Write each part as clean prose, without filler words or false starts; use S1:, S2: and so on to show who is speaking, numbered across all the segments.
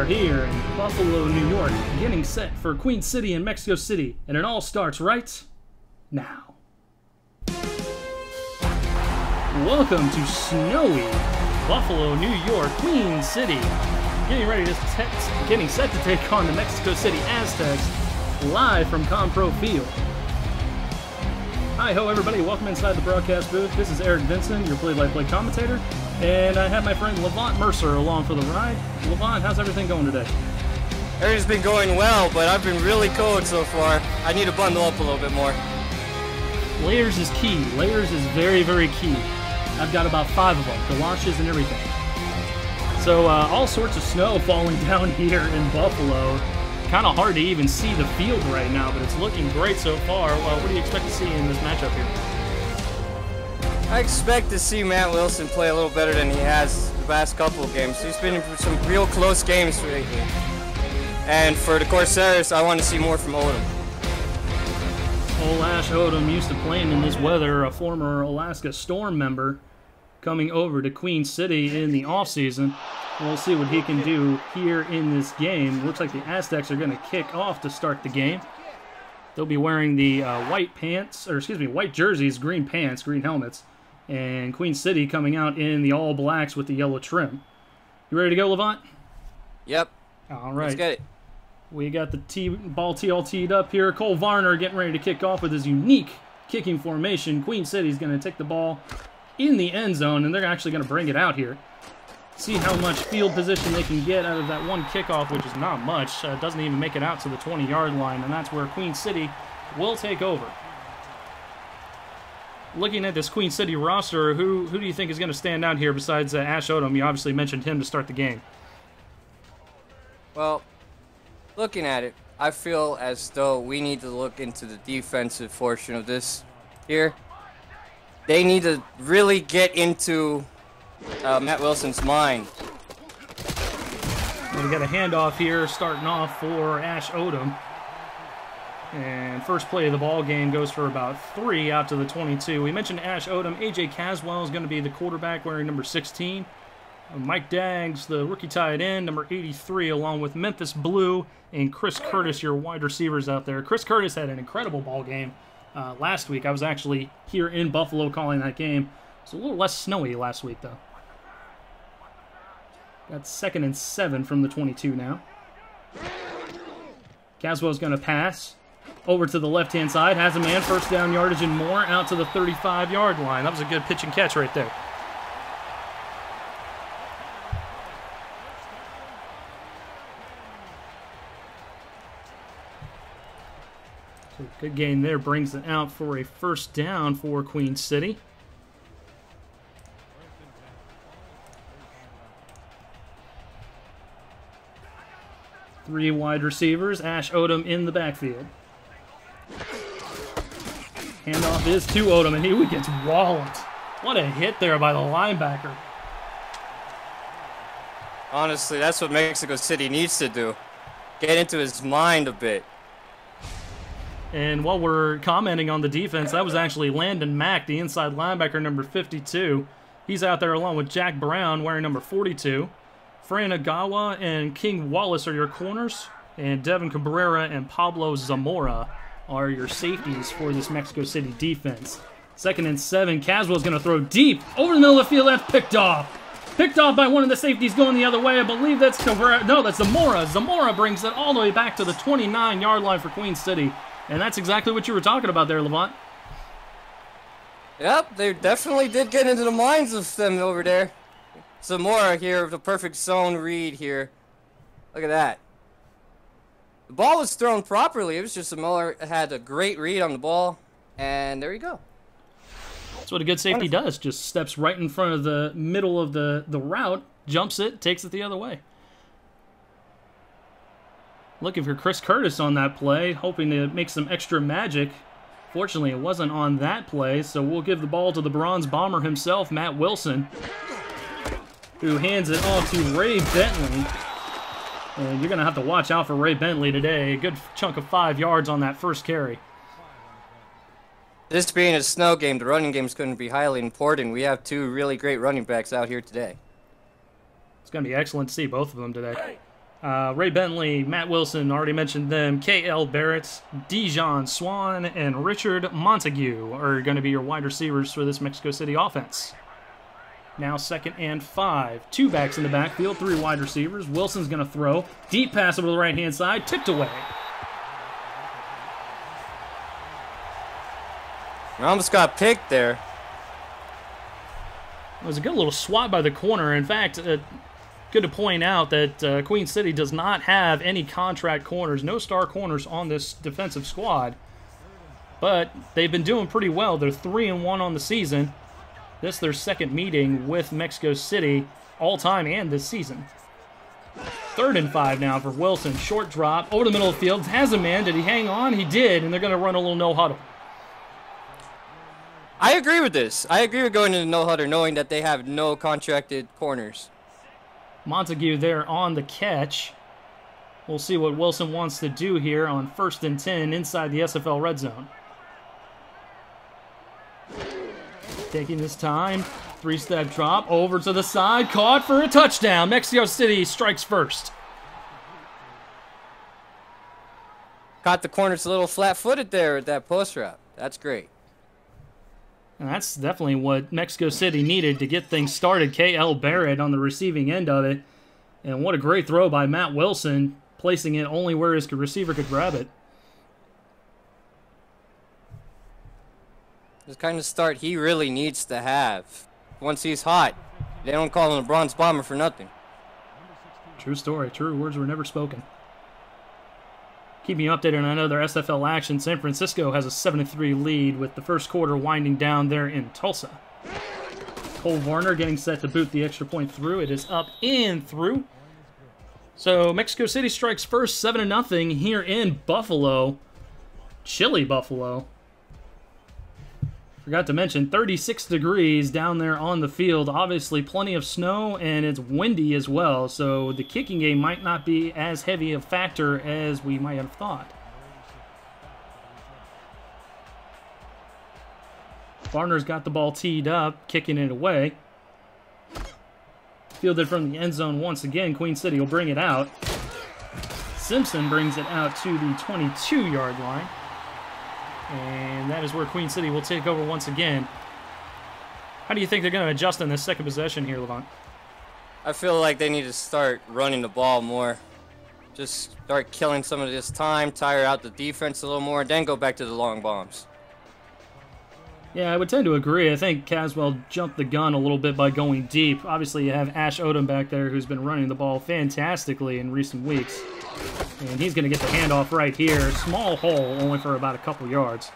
S1: are here in Buffalo, New York, getting set for Queen City and Mexico City, and it all starts right now. Welcome to snowy Buffalo, New York, Queen City, getting set to take on the Mexico City Aztecs, live from ConPro Field. Hi-ho everybody, welcome inside the broadcast booth. This is Eric Vinson, your play-by-play commentator, and I have my friend Levant Mercer along for the ride. Levant, how's everything going today?
S2: Everything's been going well, but I've been really cold so far. I need to bundle up a little bit more.
S1: Layers is key. Layers is very, very key. I've got about 5 of them, galoshes and everything. So all sorts of snow falling down here in Buffalo. Kind of hard to even see the field right now, but it's looking great so far. Well, what do you expect to see in this matchup here?
S2: I expect to see Matt Wilson play a little better than he has the past couple of games. He's been in some real close games lately. And for the Corsairs, I want to see more from Odom.
S1: Old Ash Odom used to playing in this weather, a former Alaska Storm member, coming over to Queen City in the offseason. We'll see what he can do here in this game. Looks like the Aztecs are going to kick off to start the game. They'll be wearing the white jerseys, green pants, green helmets, and Queen City coming out in the all blacks with the yellow trim. You ready to go, Levant?
S2: Yep.
S1: All right.
S2: Let's get it.
S1: We got the ball all teed up here. Cole Varner getting ready to kick off with his unique kicking formation. Queen City's going to take the ball in the end zone, and they're actually going to bring it out here. See how much field position they can get out of that one kickoff, which is not much. Doesn't even make it out to the 20-yard line, and that's where Queen City will take over. Looking at this Queen City roster, who do you think is going to stand out here besides Ash Odom? You obviously mentioned him to start the game.
S2: Well, looking at it, I feel as though we need to look into the defensive portion of this here. They need to really get into Matt Wilson's mind.
S1: We got a handoff here starting off for Ash Odom. And first play of the ball game goes for about 3 out to the 22. We mentioned Ash Odom. A.J. Caswell is going to be the quarterback wearing number 16. Mike Daggs, the rookie tight end, number 83, along with Memphis Blue and Chris Curtis, your wide receivers out there. Chris Curtis had an incredible ball game last week. I was actually here in Buffalo calling that game. It's a little less snowy last week, though. Got 2nd and 7 from the 22 now. Caswell's going to pass over to the left-hand side. Has a man, first down yardage and more, out to the 35-yard line. That was a good pitch and catch right there. So good gain there, brings it out for a first down for Queen City. Three wide receivers, Ash Odom in the backfield. Handoff is to Odom, and he gets walloped. What a hit there by the linebacker.
S2: Honestly, that's what Mexico City needs to do. Get into his mind a bit.
S1: And while we're commenting on the defense, that was actually Landon Mack, the inside linebacker, number 52. He's out there along with Jack Brown, wearing number 42. Fran Agawa and King Wallace are your corners, and Devin Cabrera and Pablo Zamora are your safeties for this Mexico City defense. 2nd and 7, Caswell's going to throw deep over the middle of the field. That's picked off. Picked off by one of the safeties going the other way. I believe that's Cabrera. No, that's Zamora. Zamora brings it all the way back to the 29-yard line for Queen City, and that's exactly what you were talking about there, Levant.
S2: Yep, they definitely did get into the minds of them over there. Zamora here, the perfect zone read here. Look at that. The ball was thrown properly. It was just Zamora had a great read on the ball, and there you go.
S1: That's what a good safety does. Just steps right in front of the middle of the route, jumps it, takes it the other way. Looking for Chris Curtis on that play, hoping to make some extra magic. Fortunately, it wasn't on that play, so we'll give the ball to the Bronze Bomber himself, Matt Wilson, who hands it off to Ray Bentley. And you're going to have to watch out for Ray Bentley today. A good chunk of 5 yards on that first carry.
S2: This being a snow game, the running game is going to be highly important. We have 2 really great running backs out here today.
S1: It's going to be excellent to see both of them today. Ray Bentley, Matt Wilson, already mentioned them. K.L. Barrett, Dijon Swan, and Richard Montague are going to be your wide receivers for this Mexico City offense. Now 2nd and 5. 2 backs in the backfield, 3 wide receivers. Wilson's going to throw. Deep pass over the right-hand side, tipped away.
S2: I almost got picked there.
S1: It was a good little swat by the corner. In fact, good to point out that Queen City does not have any contract corners, no star corners on this defensive squad. But they've been doing pretty well. They're 3-1 on the season. This is their 2nd meeting with Mexico City all-time and this season. 3rd and 5 now for Wilson. Short drop over the middle of the field. Has a man. Did he hang on? He did, and they're going to run a little no-huddle.
S2: I agree with this. I agree with going into no-huddle knowing that they have no contracted corners.
S1: Montague there on the catch. We'll see what Wilson wants to do here on 1st and 10 inside the SFL red zone. Taking his time. 3-step drop over to the side. Caught for a touchdown. Mexico City strikes first.
S2: Caught the corners a little flat-footed there with that post route. That's great.
S1: And that's definitely what Mexico City needed to get things started. K.L. Barrett on the receiving end of it. And what a great throw by Matt Wilson, placing it only where his receiver could grab it.
S2: This kind of start he really needs to have. Once he's hot, they don't call him a bronze bomber for nothing.
S1: True story. True words were never spoken. Keeping you updated on another SFL action, San Francisco has a 7-3 lead with the first quarter winding down there in Tulsa. Cole Varner getting set to boot the extra point through. It is up and through. So Mexico City strikes first, 7-0 here in Buffalo. Chilly Buffalo. Forgot to mention, 36 degrees down there on the field. Obviously, plenty of snow, and it's windy as well. So the kicking game might not be as heavy a factor as we might have thought. Varner's got the ball teed up, kicking it away. Fielded from the end zone once again. Queen City will bring it out. Simpson brings it out to the 22-yard line. And that is where Queen City will take over once again. How do you think they're going to adjust in this second possession here, Levant?
S2: I feel like they need to start running the ball more. Just start killing some of this time, tire out the defense a little more, then go back to the long bombs.
S1: Yeah, I would tend to agree. I think Caswell jumped the gun a little bit by going deep. Obviously, you have Ash Odom back there who's been running the ball fantastically in recent weeks. And he's going to get the handoff right here. Small hole, only for about a couple yards.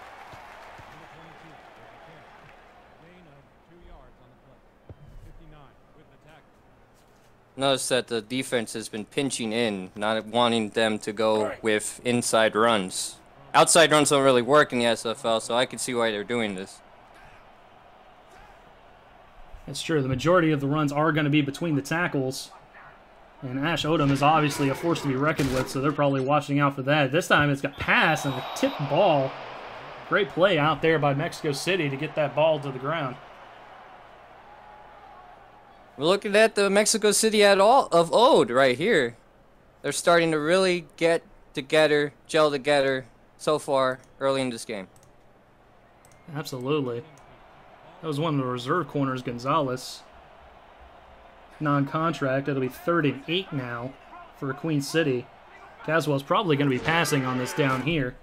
S2: Notice that the defense has been pinching in, not wanting them to go with inside runs. Outside runs don't really work in the SFL, so I can see why they're doing this.
S1: That's true. The majority of the runs are going to be between the tackles. And Ash Odom is obviously a force to be reckoned with, so they're probably watching out for that. This time it's got pass and a tipped ball. Great play out there by Mexico City to get that ball to the ground.
S2: We're looking at the Mexico City of old right here. They're starting to really get together, gel together so far early in this game.
S1: Absolutely. That was one of the reserve corners, Gonzalez. Non-contract. It'll be 3rd and 8 now for Queen City. Caswell's probably going to be passing on this down here.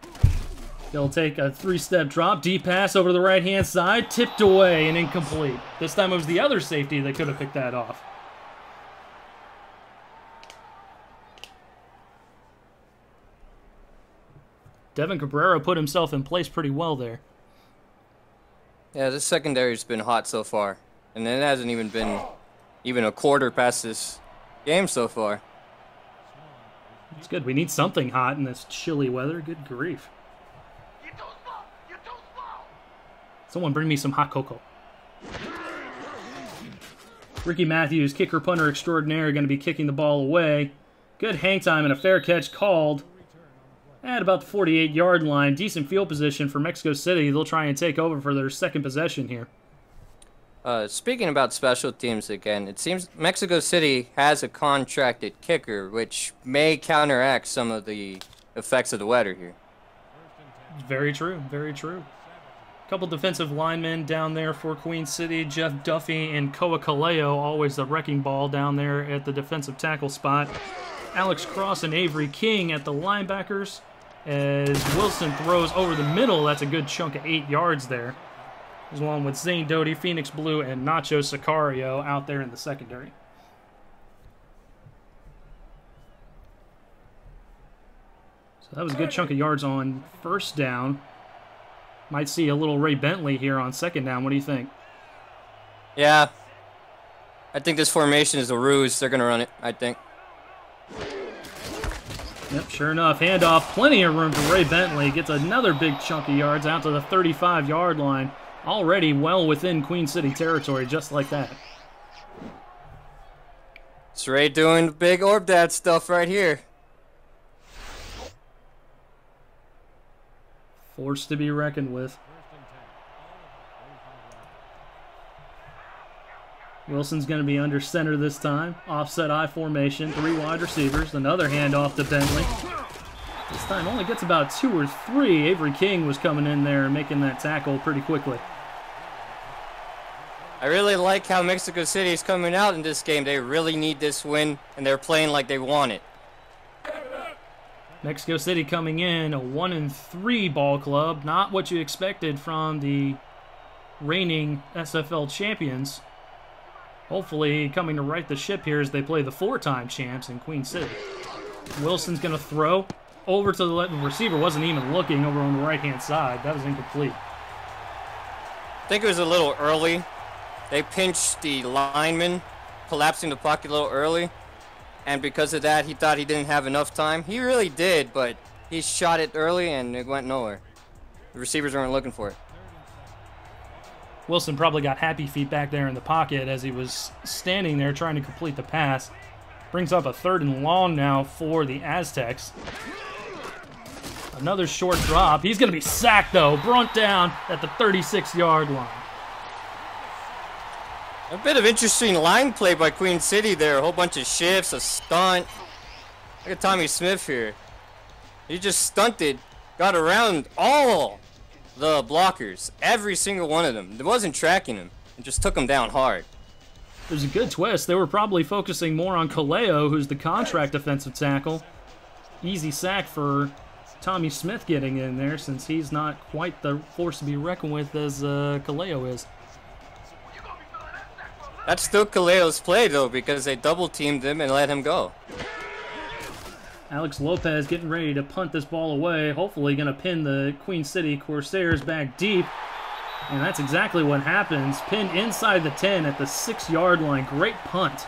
S1: They'll take a 3-step drop, deep pass over to the right-hand side, tipped away and incomplete. This time it was the other safety that could have picked that off. Devin Cabrera put himself in place pretty well there.
S2: Yeah, this secondary's been hot so far. And it hasn't even been a quarter past this game so far.
S1: It's good. We need something hot in this chilly weather. Good grief. Someone bring me some hot cocoa. Ricky Matthews, kicker punter extraordinaire, going to be kicking the ball away. Good hang time and a fair catch called at about the 48-yard line. Decent field position for Mexico City. They'll try and take over for their second possession here.
S2: Speaking about special teams again, it seems Mexico City has a contracted kicker, which may counteract some of the effects of the weather here.
S1: Very true, very true. Couple defensive linemen down there for Queen City. Jeff Duffy and Koa Kaleo, always the wrecking ball down there at the defensive tackle spot. Alex Cross and Avery King at the linebackers. As Wilson throws over the middle, that's a good chunk of 8 yards there. Along with Zane Doty, Phoenix Blue, and Nacho Sicario out there in the secondary. So that was a good chunk of yards on first down. Might see a little Ray Bentley here on second down. What do you think?
S2: Yeah. I think this formation is a ruse. They're going to run it, I think.
S1: Yep, sure enough. Handoff. Plenty of room for Ray Bentley. Gets another big chunk of yards out to the 35-yard line. Already well within Queen City territory, just like that.
S2: It's Ray doing big orb dad stuff right here.
S1: Force to be reckoned with. Wilson's going to be under center this time. Offset I formation, 3 wide receivers. Another handoff to Bentley. This time only gets about 2 or 3. Avery King was coming in there and making that tackle pretty quickly.
S2: I really like how Mexico City is coming out in this game. They really need this win, and they're playing like they want it.
S1: Mexico City coming in a 1-3 ball club. Not what you expected from the reigning SFL champions. Hopefully coming to right the ship here as they play the 4-time champs in Queen City. Wilson's going to throw over to the receiver. Wasn't even looking over on the right-hand side. That was incomplete.
S2: I think it was a little early. They pinched the lineman, collapsing the pocket a little early. And because of that, he thought he didn't have enough time. He really did, but he shot it early and it went nowhere. The receivers weren't looking for it.
S1: Wilson probably got happy feet back there in the pocket as he was standing there trying to complete the pass. Brings up a 3rd and long now for the Aztecs. Another short drop. He's going to be sacked, though. Brought down at the 36-yard line.
S2: A bit of interesting line play by Queen City there. A whole bunch of shifts, a stunt. Look at Tommy Smith here. He just stunted, got around all the blockers. Every single one of them. It wasn't tracking him. It just took him down hard.
S1: There's a good twist. They were probably focusing more on Kaleo, who's the contract defensive tackle. Easy sack for Tommy Smith getting in there, since he's not quite the force to be reckoned with as Kaleo is.
S2: That's still Kaleo's play, though, because they double-teamed him and let him go.
S1: Alex Lopez getting ready to punt this ball away. Hopefully going to pin the Queen City Corsairs back deep. And that's exactly what happens. Pinned inside the 10 at the 6-yard line. Great punt.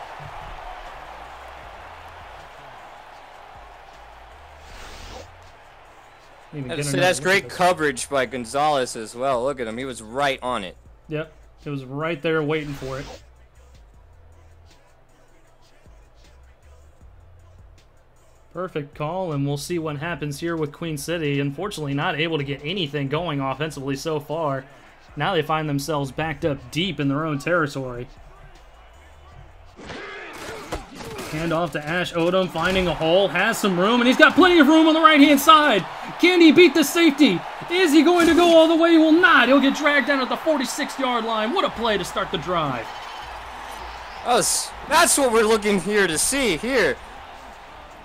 S2: So that's great coverage by Gonzalez as well. Look at him. He was right on it.
S1: Yep. It was right there waiting for it. Perfect call, and we'll see what happens here with Queen City. Unfortunately, not able to get anything going offensively so far. Now they find themselves backed up deep in their own territory. Hand off to Ash Odom, finding a hole, has some room, and he's got plenty of room on the right-hand side. Can he beat the safety? Is he going to go all the way? He will not. He'll get dragged down at the 46-yard line. What a play to start the drive.
S2: That's what we're looking here to see here.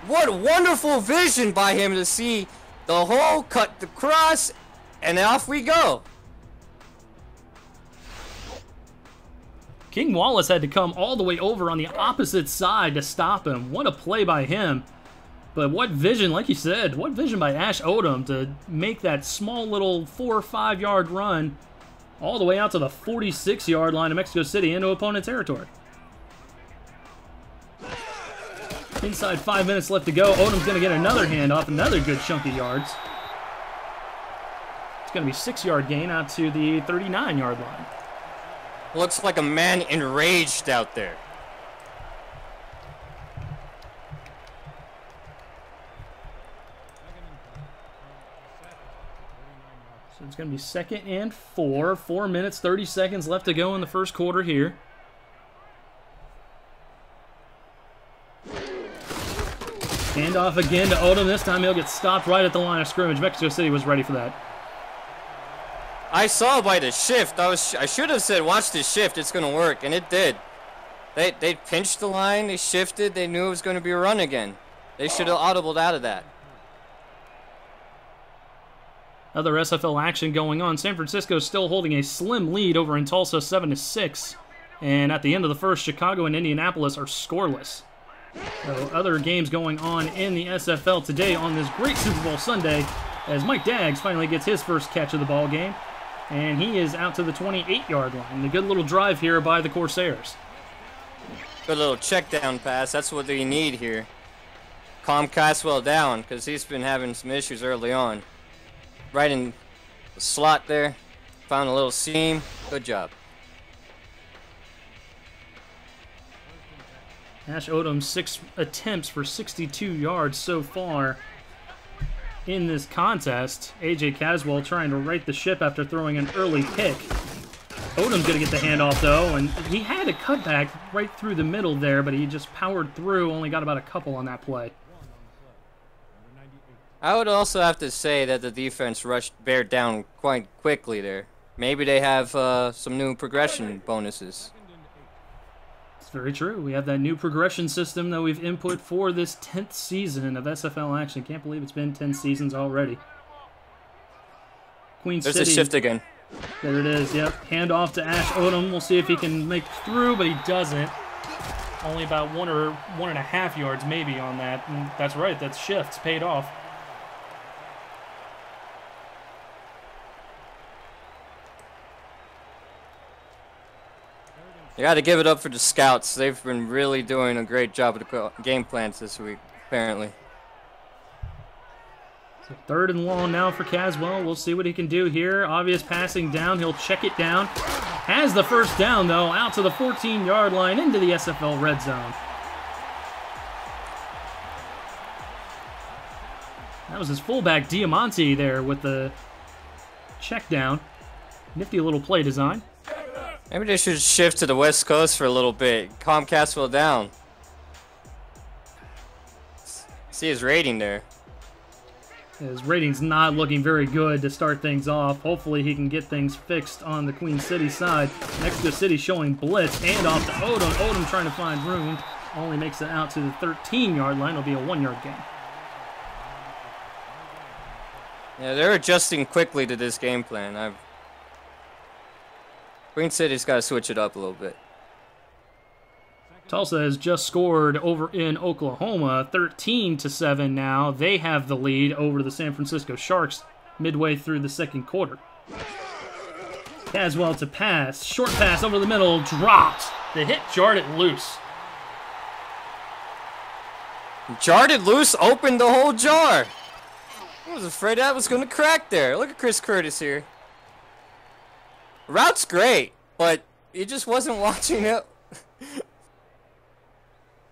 S2: What wonderful vision by him to see the hole, cut the cross, and off we go.
S1: King Wallace had to come all the way over on the opposite side to stop him. What a play by him. But what vision, like you said, what vision by Ash Odom to make that small little 4 or 5 yard run all the way out to the 46-yard line of Mexico City into opponent territory. Inside 5 minutes left to go. Odom's going to get another handoff, another good chunk of yards. It's going to be 6-yard gain out to the 39-yard line.
S2: Looks like a man enraged out there.
S1: So it's going to be 2nd and 4. 4 minutes, 30 seconds left to go in the first quarter here. Handoff again to Odom. This time he'll get stopped right at the line of scrimmage. Mexico City was ready for that.
S2: I saw by the shift. I should have said, watch the shift. It's going to work, and it did. They pinched the line. They shifted. They knew it was going to be a run again. They should have audibled out of that.
S1: Other SFL action going on. San Francisco still holding a slim lead over in Tulsa, 7-6. And at the end of the first, Chicago and Indianapolis are scoreless. So other games going on in the SFL today on this great Super Bowl Sunday as Mike Daggs finally gets his first catch of the ball game. And he is out to the 28-yard line. A good little drive here by the Corsairs.
S2: Good little check down pass. That's what they need here. Calm Caswell down because he's been having some issues early on. Right in the slot there. Found a little seam. Good job.
S1: Ash Odom, 6 attempts for 62 yards so far in this contest. A.J. Caswell trying to right the ship after throwing an early pick. Odom's going to get the handoff, though, and he had a cutback right through the middle there, but he just powered through, only got about a couple on that play.
S2: I would also have to say that the defense rushed Bear down quite quickly there. Maybe they have some new progression bonuses.
S1: It's very true. We have that new progression system that we've input for this 10th season of SFL action. Can't believe it's been 10 seasons already. Queen City.
S2: There's a shift again.
S1: There it is, yep. Handoff to Ash Odom. We'll see if he can make through, but he doesn't. Only about 1 or 1.5 yards maybe on that. And that's right, that's shifts. Paid off.
S2: You got to give it up for the scouts. They've been really doing a great job with the game plans this week, apparently.
S1: So 3rd and long now for Caswell. We'll see what he can do here. Obvious passing down. He'll check it down. Has the first down, though, out to the 14-yard line into the SFL red zone. That was his fullback, Diamante, there with the check down. Nifty little play design.
S2: Maybe they should shift to the West Coast for a little bit. Calm Caswell down. See his rating there.
S1: His rating's not looking very good to start things off. Hopefully he can get things fixed on the Queen City side. Mexico City showing blitz. Handoff to Odom. Odom trying to find room. Only makes it out to the 13-yard line. It'll be a 1-yard gain.
S2: Yeah, they're adjusting quickly to this game plan. Queen City's got to switch it up a little bit.
S1: Tulsa has just scored over in Oklahoma, 13-7 now. They have the lead over the San Francisco Sharks midway through the second quarter. Caswell to pass. Short pass over the middle. Dropped. The hit jarred it loose.
S2: Jarred it loose, opened the whole jar. I was afraid that was going to crack there. Look at Chris Curtis here. Route's great, but he just wasn't watching it.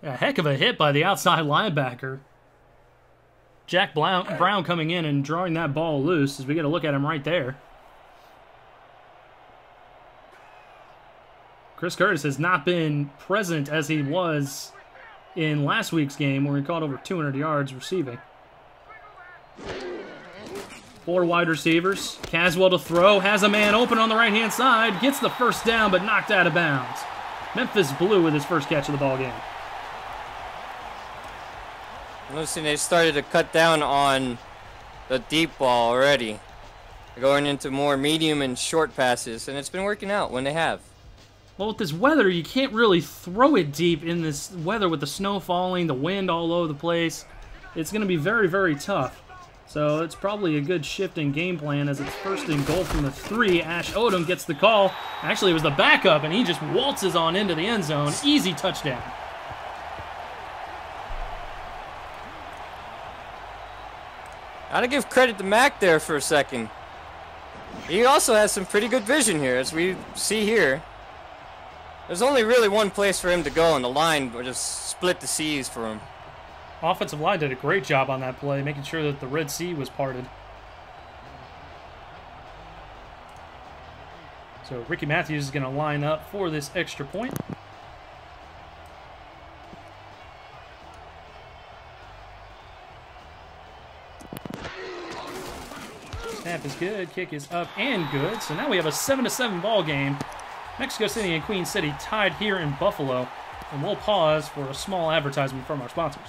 S1: A heck of a hit by the outside linebacker. Jack Brown coming in and drawing that ball loose as we get a look at him right there. Chris Curtis has not been present as he was in last week's game where he caught over 200 yards receiving. 4 wide receivers. Caswell to throw. Has a man open on the right-hand side. Gets the first down, but knocked out of bounds. Memphis Blue with his first catch of the ball game.
S2: Listen, they started to cut down on the deep ball already. They're going into more medium and short passes, and it's been working out when they have.
S1: Well, with this weather, you can't really throw it deep in this weather with the snow falling, the wind all over the place. It's going to be very, very tough. So it's probably a good shift in game plan as it's 1st and goal from the 3. Ash Odom gets the call. Actually, it was the backup, and he just waltzes on into the end zone. Easy touchdown.
S2: Gotta give credit to Mac there for a second. He also has some pretty good vision here, as we see here. There's only really one place for him to go, and the line will just split the seas for him.
S1: Offensive line did a great job on that play, making sure that the Red Sea was parted. So Ricky Matthews is going to line up for this extra point. Snap is good, kick is up and good. So now we have a 7-7 ball game. Mexico City and Queen City tied here in Buffalo. And we'll pause for a small advertisement from our sponsors.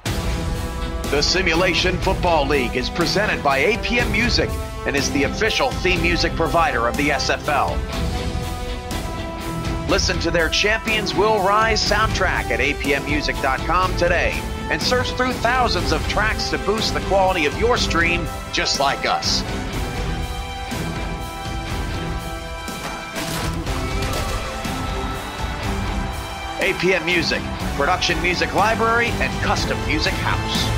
S3: The Simulation Football League is presented by APM Music and is the official theme music provider of the SFL. Listen to their Champions Will Rise soundtrack at apmmusic.com today and search through thousands of tracks to boost the quality of your stream just like us. APM Music, production music library and custom music house.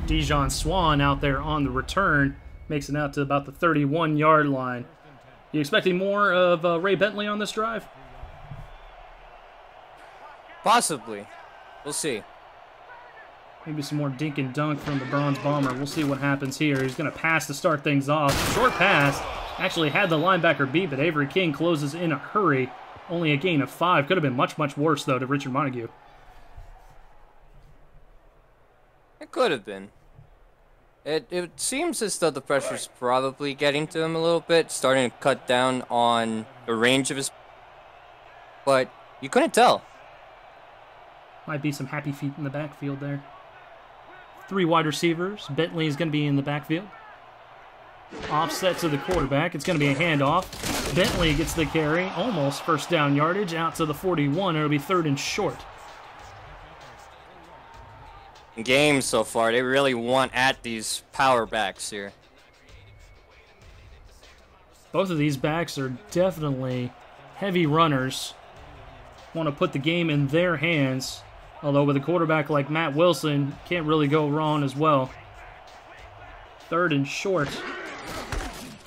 S1: Dijon Swan out there on the return, makes it out to about the 31-yard line. You expecting more of Ray Bentley on this drive?
S2: Possibly. We'll see.
S1: Maybe some more dink and dunk from the Bronze Bomber. We'll see what happens here. He's going to pass to start things off. Short pass. Actually had the linebacker beat, but Avery King closes in a hurry. Only a gain of 5. Could have been much, much worse, though, to Richard Montague.
S2: It could have been. It seems as though the pressure's probably getting to him a little bit, starting to cut down on the range of his... But you couldn't tell.
S1: Might be some happy feet in the backfield there. 3 wide receivers. Bentley is going to be in the backfield. Offset to the quarterback. It's going to be a handoff. Bentley gets the carry. Almost first down yardage. Out to the 41. It'll be 3rd and short.
S2: Games so far, they really want at these power backs here.
S1: Both of these backs are definitely heavy runners. Want to put the game in their hands. Although with a quarterback like Matt Wilson, can't really go wrong as well. 3rd and short.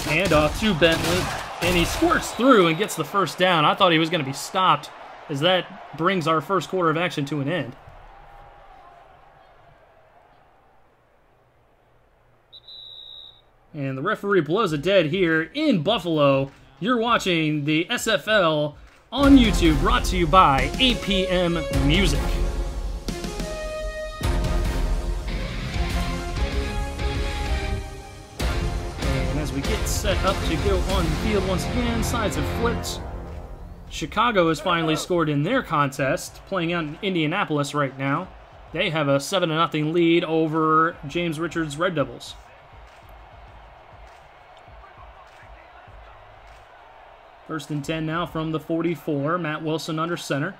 S1: Handoff to Bentley. And he squirts through and gets the first down. I thought he was going to be stopped, as that brings our first quarter of action to an end. And the referee blows it dead here in Buffalo. You're watching the SFL on YouTube, brought to you by APM Music. And as we get set up to go on the field once again, sides have flipped. Chicago has finally scored in their contest, playing out in Indianapolis right now. They have a 7-0 lead over James Richards' Red Devils. First and 10 now from the 44. Matt Wilson under center.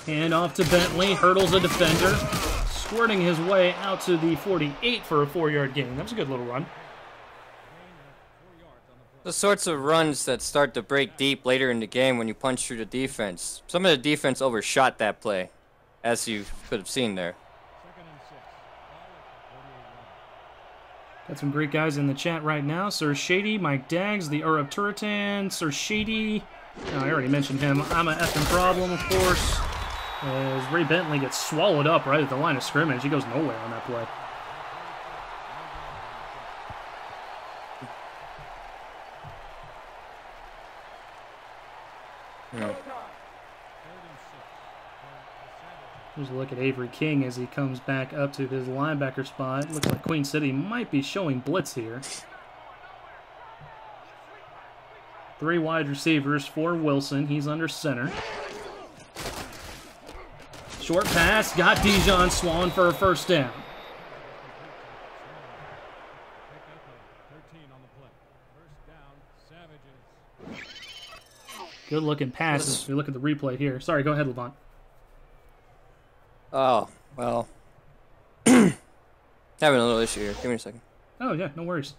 S1: Hand off to Bentley. Hurdles a defender. Squirting his way out to the 48 for a 4-yard gain. That was a good little run.
S2: The sorts of runs that start to break deep later in the game when you punch through the defense. Some of the defense overshot that play, as you could have seen there. Got some great guys in the chat right now. Sir Shady, Mike Daggs, the Urab Turitan, Sir Shady. Oh, I already mentioned him. I'm a effing problem, of course. As Ray Bentley gets swallowed up right at the line of scrimmage. He goes nowhere on that play. Yeah. Here's a look at Avery King as he comes back up to his linebacker spot. Looks like Queen City might be showing blitz here. 3 wide receivers for Wilson. He's under center. Short pass. Got Dijon Swan for a first down. Good looking pass as we look at the replay here. Sorry, go ahead, Levant. Oh, well. Having a little issue here. Give me a second. Oh, yeah, no worries.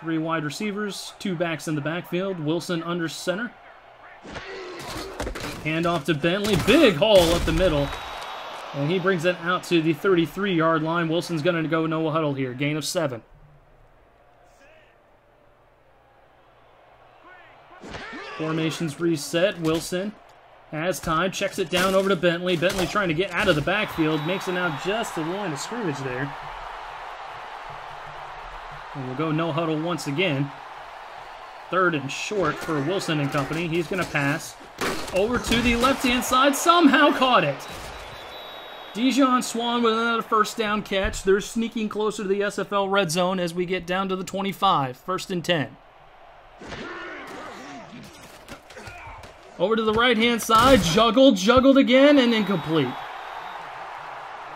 S2: 3 wide receivers, 2 backs in the backfield. Wilson under center. Handoff to Bentley. Big hole up the middle. And he brings it out to the 33-yard line. Wilson's going to go no huddle here. Gain of 7.
S1: Formations reset. Wilson has time, checks it down over to Bentley. Bentley trying to get out of the backfield, makes it out just to the line of scrimmage there. And we'll go no huddle once again. 3rd and short for Wilson and company. He's going to pass over to the left-hand side. Somehow caught it. Dijon Swan with another first down catch. They're sneaking closer to the SFL red zone as we get down to the 25. 1st and 10. Over to the right-hand side. Juggled again, and incomplete.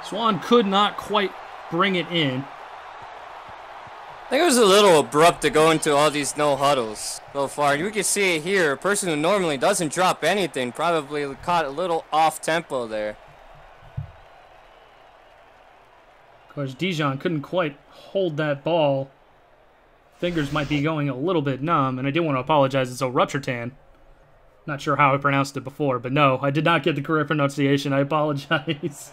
S1: Swan could not quite bring it in.
S2: I think it was a little abrupt to go into all these no huddles so far. And you can see it here. A person who normally doesn't drop anything probably caught a little off tempo there.
S1: Of course, Dijon couldn't quite hold that ball. Fingers might be going a little bit numb, and I do want to apologize. It's a rupture tan. Not sure how I pronounced it before, but no, I did not get the correct pronunciation. I apologize.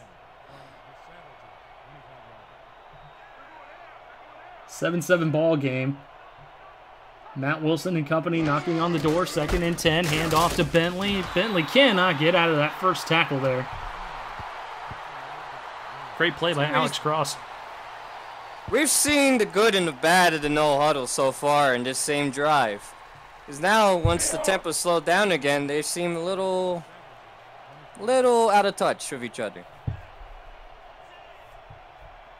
S1: 7-7 ball game. Matt Wilson and company knocking on the door. 2nd and 10. Hand off to Bentley. Bentley cannot get out of that first tackle there. Great play by Alex Cross.
S2: We've seen the good and the bad of the no huddle so far in this same drive. Because now, once the tempo slowed down again, they seem a little out of touch with each other.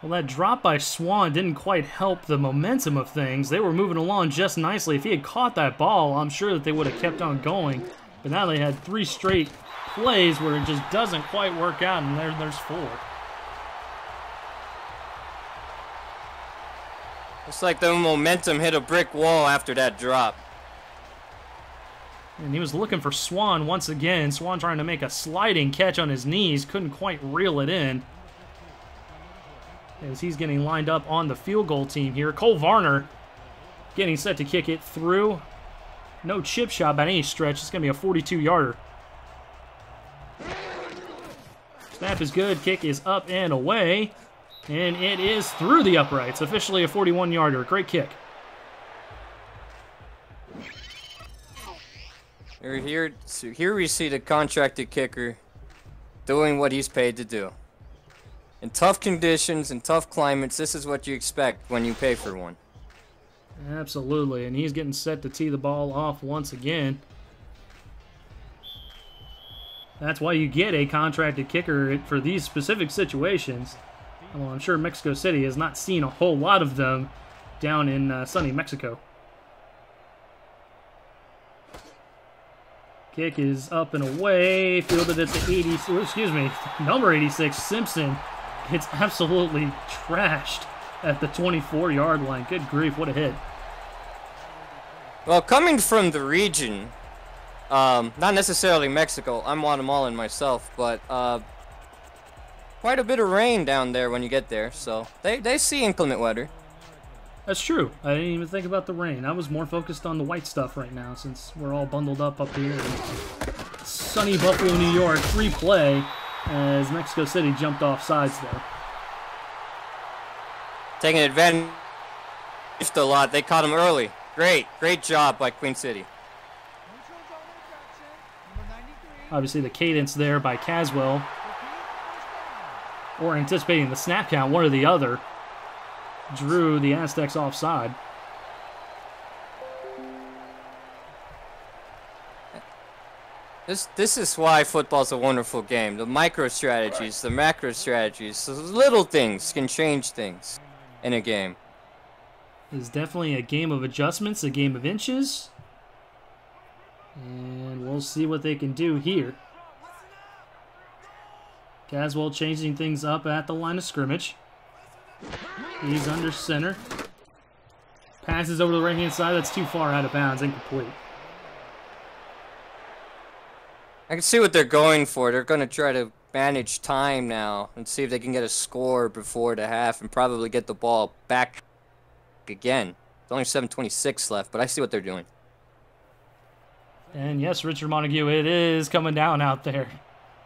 S1: Well, that drop by Swan didn't quite help the momentum of things. They were moving along just nicely. If he had caught that ball, I'm sure that they would have kept on going. But now they had 3 straight plays where it just doesn't quite work out, and there's 4.
S2: It's like the momentum hit a brick wall after that drop.
S1: And he was looking for Swan once again. Swan trying to make a sliding catch on his knees. Couldn't quite reel it in. As he's getting lined up on the field goal team here. Cole Varner getting set to kick it through. No chip shot by any stretch. It's going to be a 42-yarder. Snap is good. Kick is up and away. And it is through the uprights. Officially a 41-yarder. Great kick.
S2: Here we see the contracted kicker doing what he's paid to do. In tough conditions, in tough climates, this is what you expect when you pay for one.
S1: Absolutely, and he's getting set to tee the ball off once again. That's why you get a contracted kicker for these specific situations. Well, I'm sure Mexico City has not seen a whole lot of them down in sunny Mexico. Kick is up and away, fielded at the number 86, Simpson. It's absolutely trashed at the 24-yard line. Good grief, what a hit.
S2: Well, coming from the region, not necessarily Mexico, I'm Guatemalan myself, but quite a bit of rain down there when you get there, so they see inclement weather.
S1: That's true. I didn't even think about the rain. I was more focused on the white stuff right now since we're all bundled up here in sunny Buffalo, New York. Free play as Mexico City jumped off sides there.
S2: Taking advantage a lot. They caught him early. Great job by Queen City.
S1: Obviously the cadence there by Caswell. Or anticipating the snap count, one or the other. Drew the Aztecs offside.
S2: This is why football's a wonderful game. The micro strategies, the macro strategies, the little things can change things in a game.
S1: It's definitely a game of adjustments, a game of inches. And we'll see what they can do here. Caswell changing things up at the line of scrimmage. He's under center. Passes over to the right-hand side. That's too far out of bounds. Incomplete.
S2: I can see what they're going for. They're going to try to manage time now and see if they can get a score before the half and probably get the ball back again. There's only 7:26 left, but I see what they're doing.
S1: And yes, Richard Montague, it is coming down out there.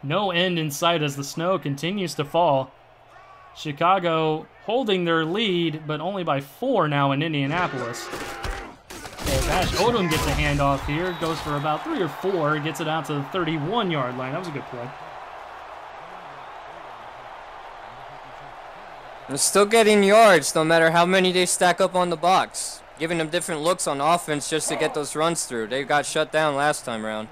S1: No end in sight as the snow continues to fall. Chicago holding their lead, but only by 4 now in Indianapolis. As Ash Odom gets a handoff here, goes for about 3 or 4, gets it out to the 31-yard line. That was a good play.
S2: They're still getting yards no matter how many they stack up on the box. Giving them different looks on offense just to get those runs through. They got shut down last time around.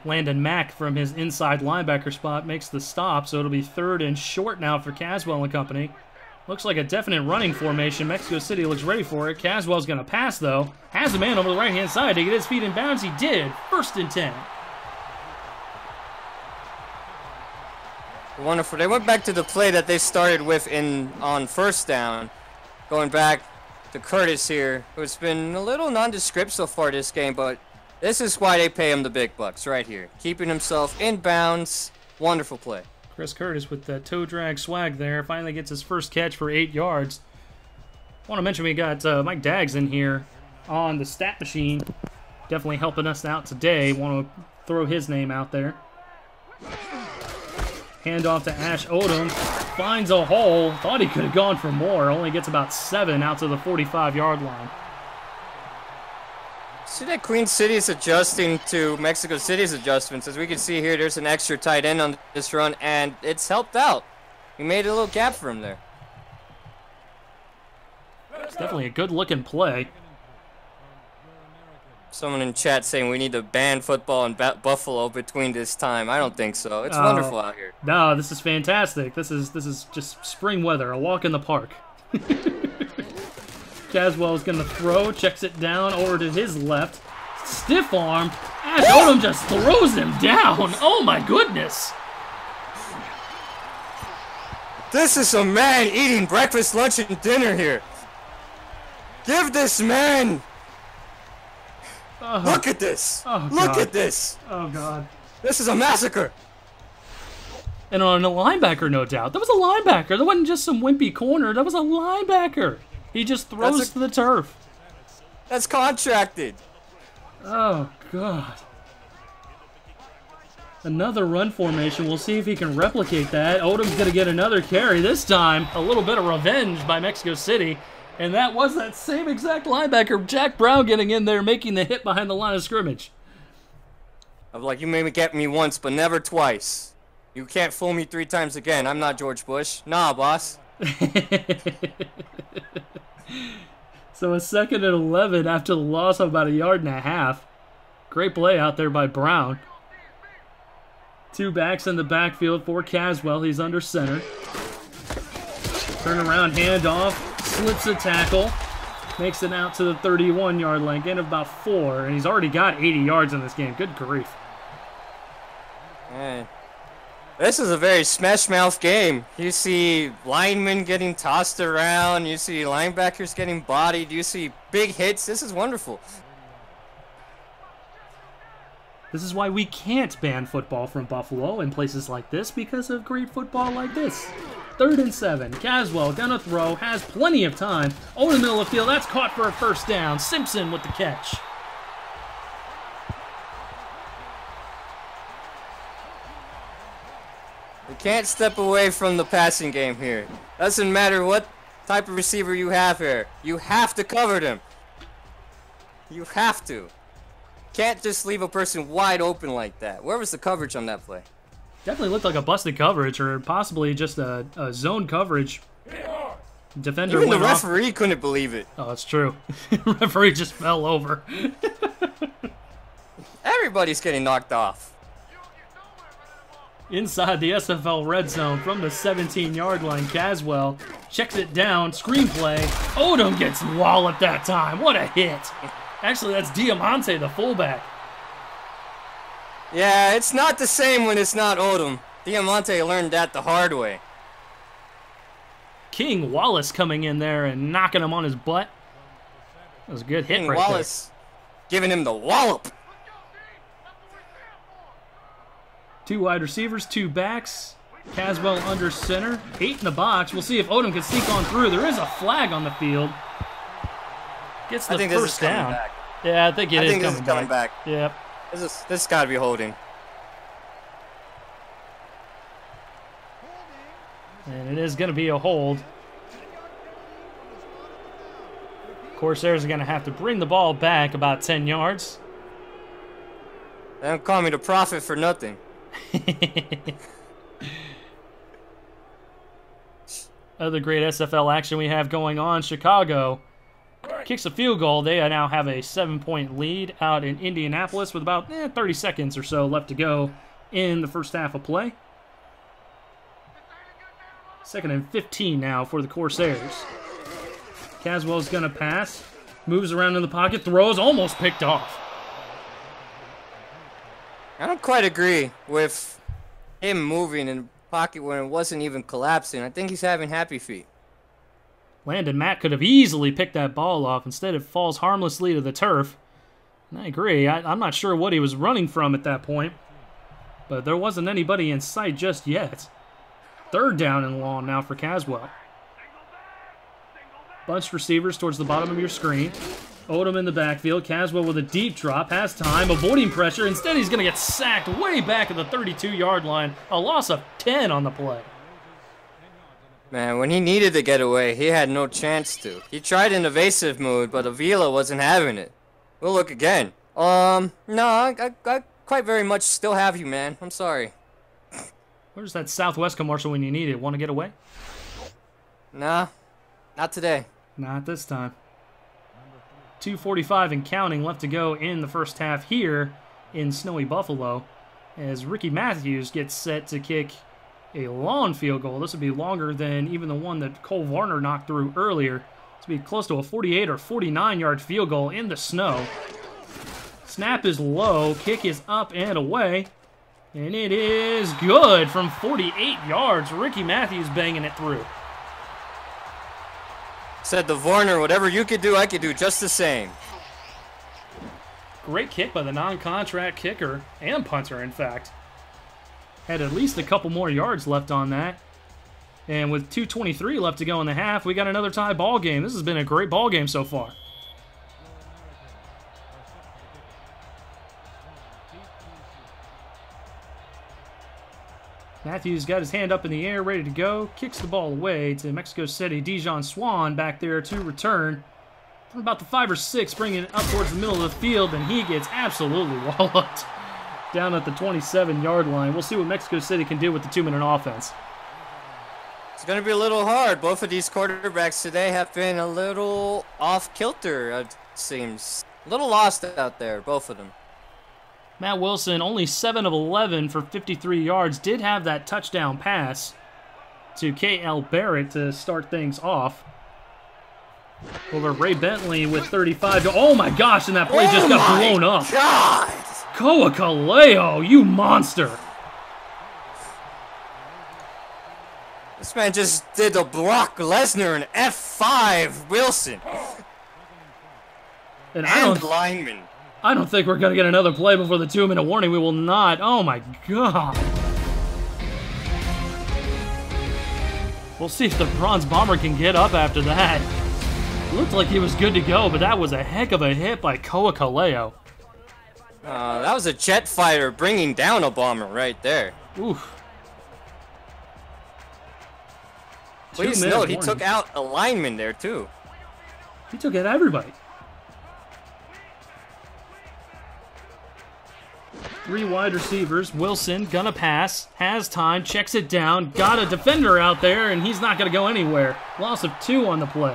S1: Landon Mack from his inside linebacker spot makes the stop, so it'll be 3rd and short now for Caswell and company. Looks like a definite running formation. Mexico City looks ready for it. Caswell's going to pass, though. Has a man over the right-hand side to get his feet in bounds. He did. 1st and 10.
S2: Wonderful. They went back to the play that they started with on 1st down. Going back to Curtis here, who's been a little nondescript so far this game, but this is why they pay him the big bucks right here. Keeping himself in bounds. Wonderful play.
S1: Chris Curtis with that toe drag swag there. Finally gets his first catch for 8 yards. I want to mention we got Mike Daggs in here on the stat machine. Definitely helping us out today. Want to throw his name out there. Handoff to Ash Odom. Finds a hole. Thought he could have gone for more. Only gets about 7 out to the 45-yard line.
S2: See that Queen City is adjusting to Mexico City's adjustments. As we can see here, there's an extra tight end on this run, and it's helped out. He made a little gap for him there.
S1: It's definitely a good-looking play.
S2: Someone in chat saying we need to ban football in Buffalo between this time. I don't think so. It's wonderful out here.
S1: No, this is fantastic. This is just spring weather, a walk in the park. Caswell is going to throw, checks it down over to his left. Stiff arm. Ash Odom just throws him down. Oh my goodness.
S2: This is a man eating breakfast, lunch, and dinner here. Give this man. Look at this.
S1: Oh,
S2: Look at this.
S1: Oh, God.
S2: This is a massacre.
S1: And on a linebacker, no doubt. That was a linebacker. That wasn't just some wimpy corner. That was a linebacker. He just throws to the turf.
S2: That's contracted.
S1: Oh, God. Another run formation. We'll see if he can replicate that. Odom's going to get another carry. This time, a little bit of revenge by Mexico City. And that was that same exact linebacker, Jack Brown, getting in there, making the hit behind the line of scrimmage.
S2: I'm like, you made me get me once, but never twice. You can't fool me 3 times again. I'm not George Bush. Nah, boss.
S1: So a 2nd and 11 after the loss of about 1.5 yards. Great play out there by Brown. 2 backs in the backfield for Caswell. He's under center. Turn around, handoff, slips a tackle, makes it out to the 31-yard line, gain of about 4, and he's already got 80 yards in this game. Good grief.
S2: Man. This is a very smash-mouth game. You see linemen getting tossed around. You see linebackers getting bodied. You see big hits. This is wonderful.
S1: This is why we can't ban football from Buffalo in places like this, because of great football like this. 3rd and 7. Caswell gonna throw. Has plenty of time. Over the middle of the field. That's caught for a 1st down. Simpson with the catch.
S2: You can't step away from the passing game here. Doesn't matter what type of receiver you have here. You have to cover them. You have to. Can't just leave a person wide open like that. Where was the coverage on that play?
S1: Definitely looked like a busted coverage, or possibly just a zone coverage. Defender
S2: Even the
S1: went off.
S2: referee couldn't believe it.
S1: Oh, that's true. Referee just fell over.
S2: Everybody's getting knocked off.
S1: Inside the SFL red zone from the 17-yard line, Caswell checks it down, screenplay. Odom gets walloped that time. What a hit. Actually, that's Diamante, the fullback.
S2: Yeah, it's not the same when it's not Odom. Diamante learned that the hard way.
S1: King Wallace coming in there and knocking him on his butt. That was a good hit
S2: King
S1: right
S2: Wallace giving him the wallop.
S1: 2 wide receivers, 2 backs. Caswell under center. 8 in the box. We'll see if Odom can sneak on through. There is a flag on the field. Gets the first down.
S2: Back.
S1: Yeah, I think it is
S2: coming back.
S1: Yep.
S2: This got to be holding.
S1: And it is going to be a hold. Corsairs are going to have to bring the ball back about 10 yards.
S2: They don't call me the prophet for nothing.
S1: Other great SFL action we have going on. Chicago kicks a field goal. They now have a 7-point lead out in Indianapolis with about 30 seconds or so left to go in the first half of play. 2nd and 15 now for the Corsairs. Caswell's going to pass. Moves around in the pocket. Throws. Almost picked off.
S2: I don't quite agree with him moving in the pocket when it wasn't even collapsing. I think he's having happy feet.
S1: Landon Matt could have easily picked that ball off. Instead, it falls harmlessly to the turf. And I agree. I'm not sure what he was running from at that point. But there wasn't anybody in sight just yet. 3rd down and long now for Caswell. Bunched receivers towards the bottom of your screen. Odom in the backfield. Caswell with a deep drop. Has time. Avoiding pressure. Instead, he's going to get sacked way back at the 32-yard line. A loss of 10 on the play.
S2: Man, when he needed to get away, he had no chance to. He tried an evasive move, but Avila wasn't having it. We'll look again. No, I quite very much still have you, man. I'm sorry.
S1: Where's that Southwest commercial when you need it? Want to get away?
S2: Nah, not today.
S1: Not this time. 2:45 and counting left to go in the first half here in snowy Buffalo as Ricky Matthews gets set to kick a long field goal. This would be longer than even the one that Cole Varner knocked through earlier. This would be close to a 48 or 49-yard field goal in the snow. Snap is low. Kick is up and away. And it is good from 48 yards. Ricky Matthews banging it through.
S2: Said to Varner, whatever you could do, I could do just the same.
S1: Great kick by the non-contract kicker and punter, in fact. Had at least a couple more yards left on that. And with 2:23 left to go in the half, we got another tie ball game. This has been a great ball game so far. Matthews got his hand up in the air, ready to go. Kicks the ball away to Mexico City. Dijon Swan back there to return. From about the 5 or 6, bringing it up towards the middle of the field, and he gets absolutely walloped down at the 27-yard line. We'll see what Mexico City can do with the 2-minute offense.
S2: It's going to be a little hard. Both of these quarterbacks today have been a little off-kilter, it seems. A little lost out there, both of them.
S1: Matt Wilson, only 7 of 11 for 53 yards, did have that touchdown pass to K.L. Barrett to start things off. Over Ray Bentley with 35. Oh my gosh, and that play just got blown up.
S2: God!
S1: Koa Kaleo, you monster.
S2: This man just did a Brock Lesnar and F5 Wilson.
S1: And
S2: lineman.
S1: I don't think we're going to get another play before the 2-minute warning. We will not. Oh, my God. We'll see if the Bronze Bomber can get up after that. Looked like he was good to go, but that was a heck of a hit by Koa Kaleo.
S2: That was a jet fighter bringing down a bomber right there.
S1: Oof.
S2: Please note, he took out a lineman there, too.
S1: He took out everybody. 3 wide receivers. Wilson gonna pass, has time, checks it down, got a defender out there, and he's not gonna go anywhere. Loss of 2 on the play.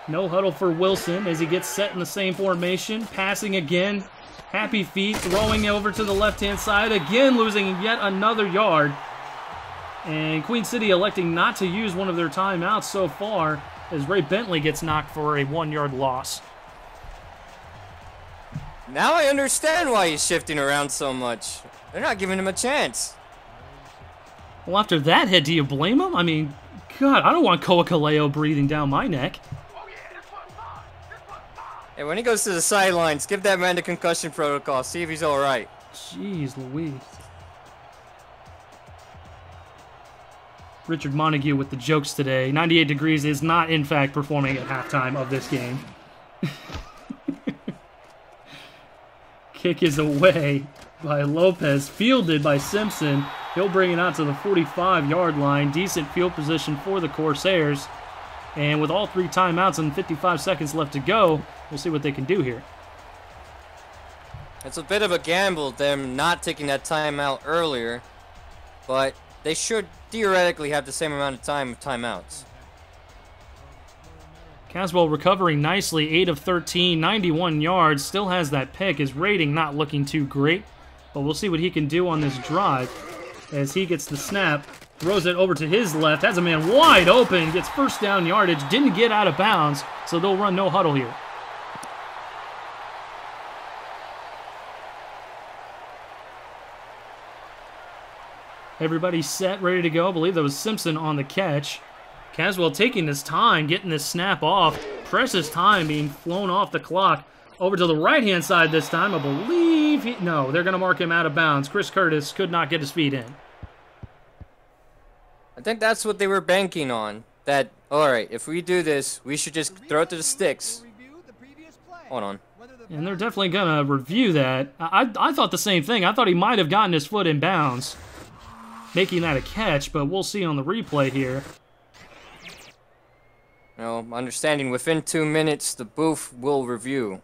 S1: No huddle for Wilson as he gets set in the same formation. Passing again. Happy feet, throwing over to the left-hand side. Again, losing yet another yard. And Queen City electing not to use one of their timeouts so far as Ray Bentley gets knocked for a 1-yard loss.
S2: Now I understand why he's shifting around so much. They're not giving him a chance.
S1: Well, after that hit, do you blame him? I mean, God, I don't want Koa Kaleo breathing down my neck.
S2: Hey, when he goes to the sidelines, give that man the concussion protocol. See if he's all right.
S1: Jeez Louise. Richard Montague with the jokes today. 98 Degrees is not, in fact, performing at halftime of this game. Kick is away by Lopez, fielded by Simpson. He'll bring it out to the 45-yard line. Decent field position for the Corsairs. And with all 3 timeouts and 55 seconds left to go, we'll see what they can do here.
S2: It's a bit of a gamble, them not taking that timeout earlier, but they should theoretically have the same amount of time with timeouts.
S1: Caswell recovering nicely, 8 of 13, 91 yards, still has that pick. His rating not looking too great, but we'll see what he can do on this drive as he gets the snap, throws it over to his left, has a man wide open, gets first down yardage, didn't get out of bounds, so they'll run no huddle here. Everybody set, ready to go. I believe that was Simpson on the catch. Caswell taking his time, getting this snap off. Precious time being flown off the clock. Over to the right-hand side this time. I believe no, they're going to mark him out of bounds. Chris Curtis could not get his feet in.
S2: I think that's what they were banking on. That, alright, if we do this, we should just throw it to the sticks. Hold on.
S1: And they're definitely going to review that. I thought the same thing. I thought he might have gotten his foot in bounds, making that a catch, but we'll see on the replay here.
S2: No, understanding within 2 minutes, the booth will review.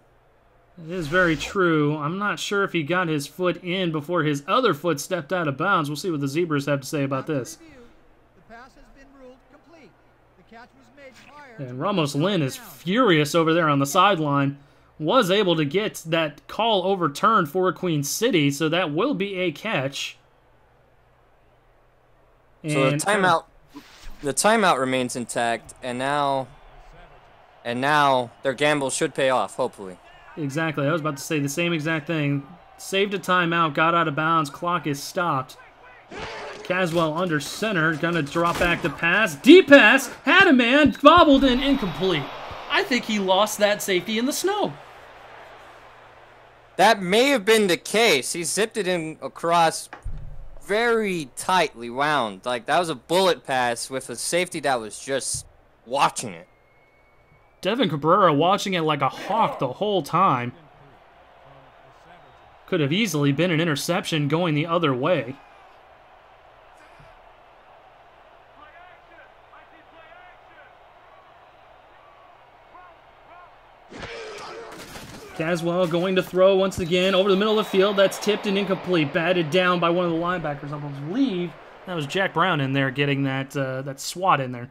S1: It is very true. I'm not sure if he got his foot in before his other foot stepped out of bounds. We'll see what the Zebras have to say about this. And Ramos Lynn is furious over there on the sideline. Was able to get that call overturned for Queen City, so that will be a catch.
S2: So the timeout remains intact, and now their gamble should pay off, hopefully.
S1: Exactly. I was about to say the same exact thing. Saved a timeout, got out of bounds, clock is stopped. Caswell under center, gonna drop back the pass. Deep pass, had a man, bobbled and incomplete. I think he lost that safety in the snow.
S2: That may have been the case. He zipped it in across very tightly wound. Like, that was a bullet pass with a safety that was just watching it.
S1: Devin Cabrera watching it like a hawk the whole time. Could have easily been an interception going the other way. Caswell going to throw once again over the middle of the field. That's tipped and incomplete. Batted down by one of the linebackers. I believe that was Jack Brown in there getting that, that swat in there.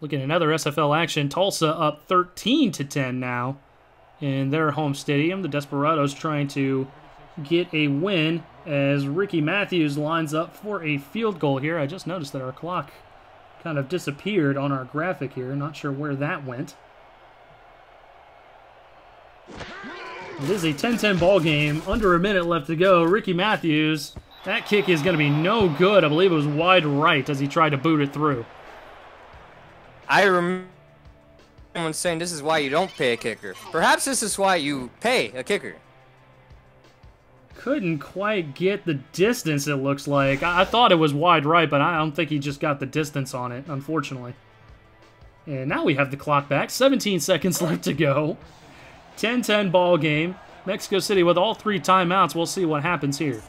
S1: Looking at another SFL action. Tulsa up 13-10 now in their home stadium. The Desperados trying to get a win as Ricky Matthews lines up for a field goal here. I just noticed that our clock kind of disappeared on our graphic here. Not sure where that went. It is a 10-10 ball game. Under a minute left to go. Ricky Matthews, that kick is going to be no good. I believe it was wide right as he tried to boot it through.
S2: I remember someone saying this is why you don't pay a kicker. Perhaps this is why you pay a kicker.
S1: Couldn't quite get the distance, it looks like. I thought it was wide right, but I don't think he just got the distance on it, unfortunately. And now we have the clock back. 17 seconds left to go. 10-10 ball game. Mexico City with all 3 timeouts. We'll see what happens here.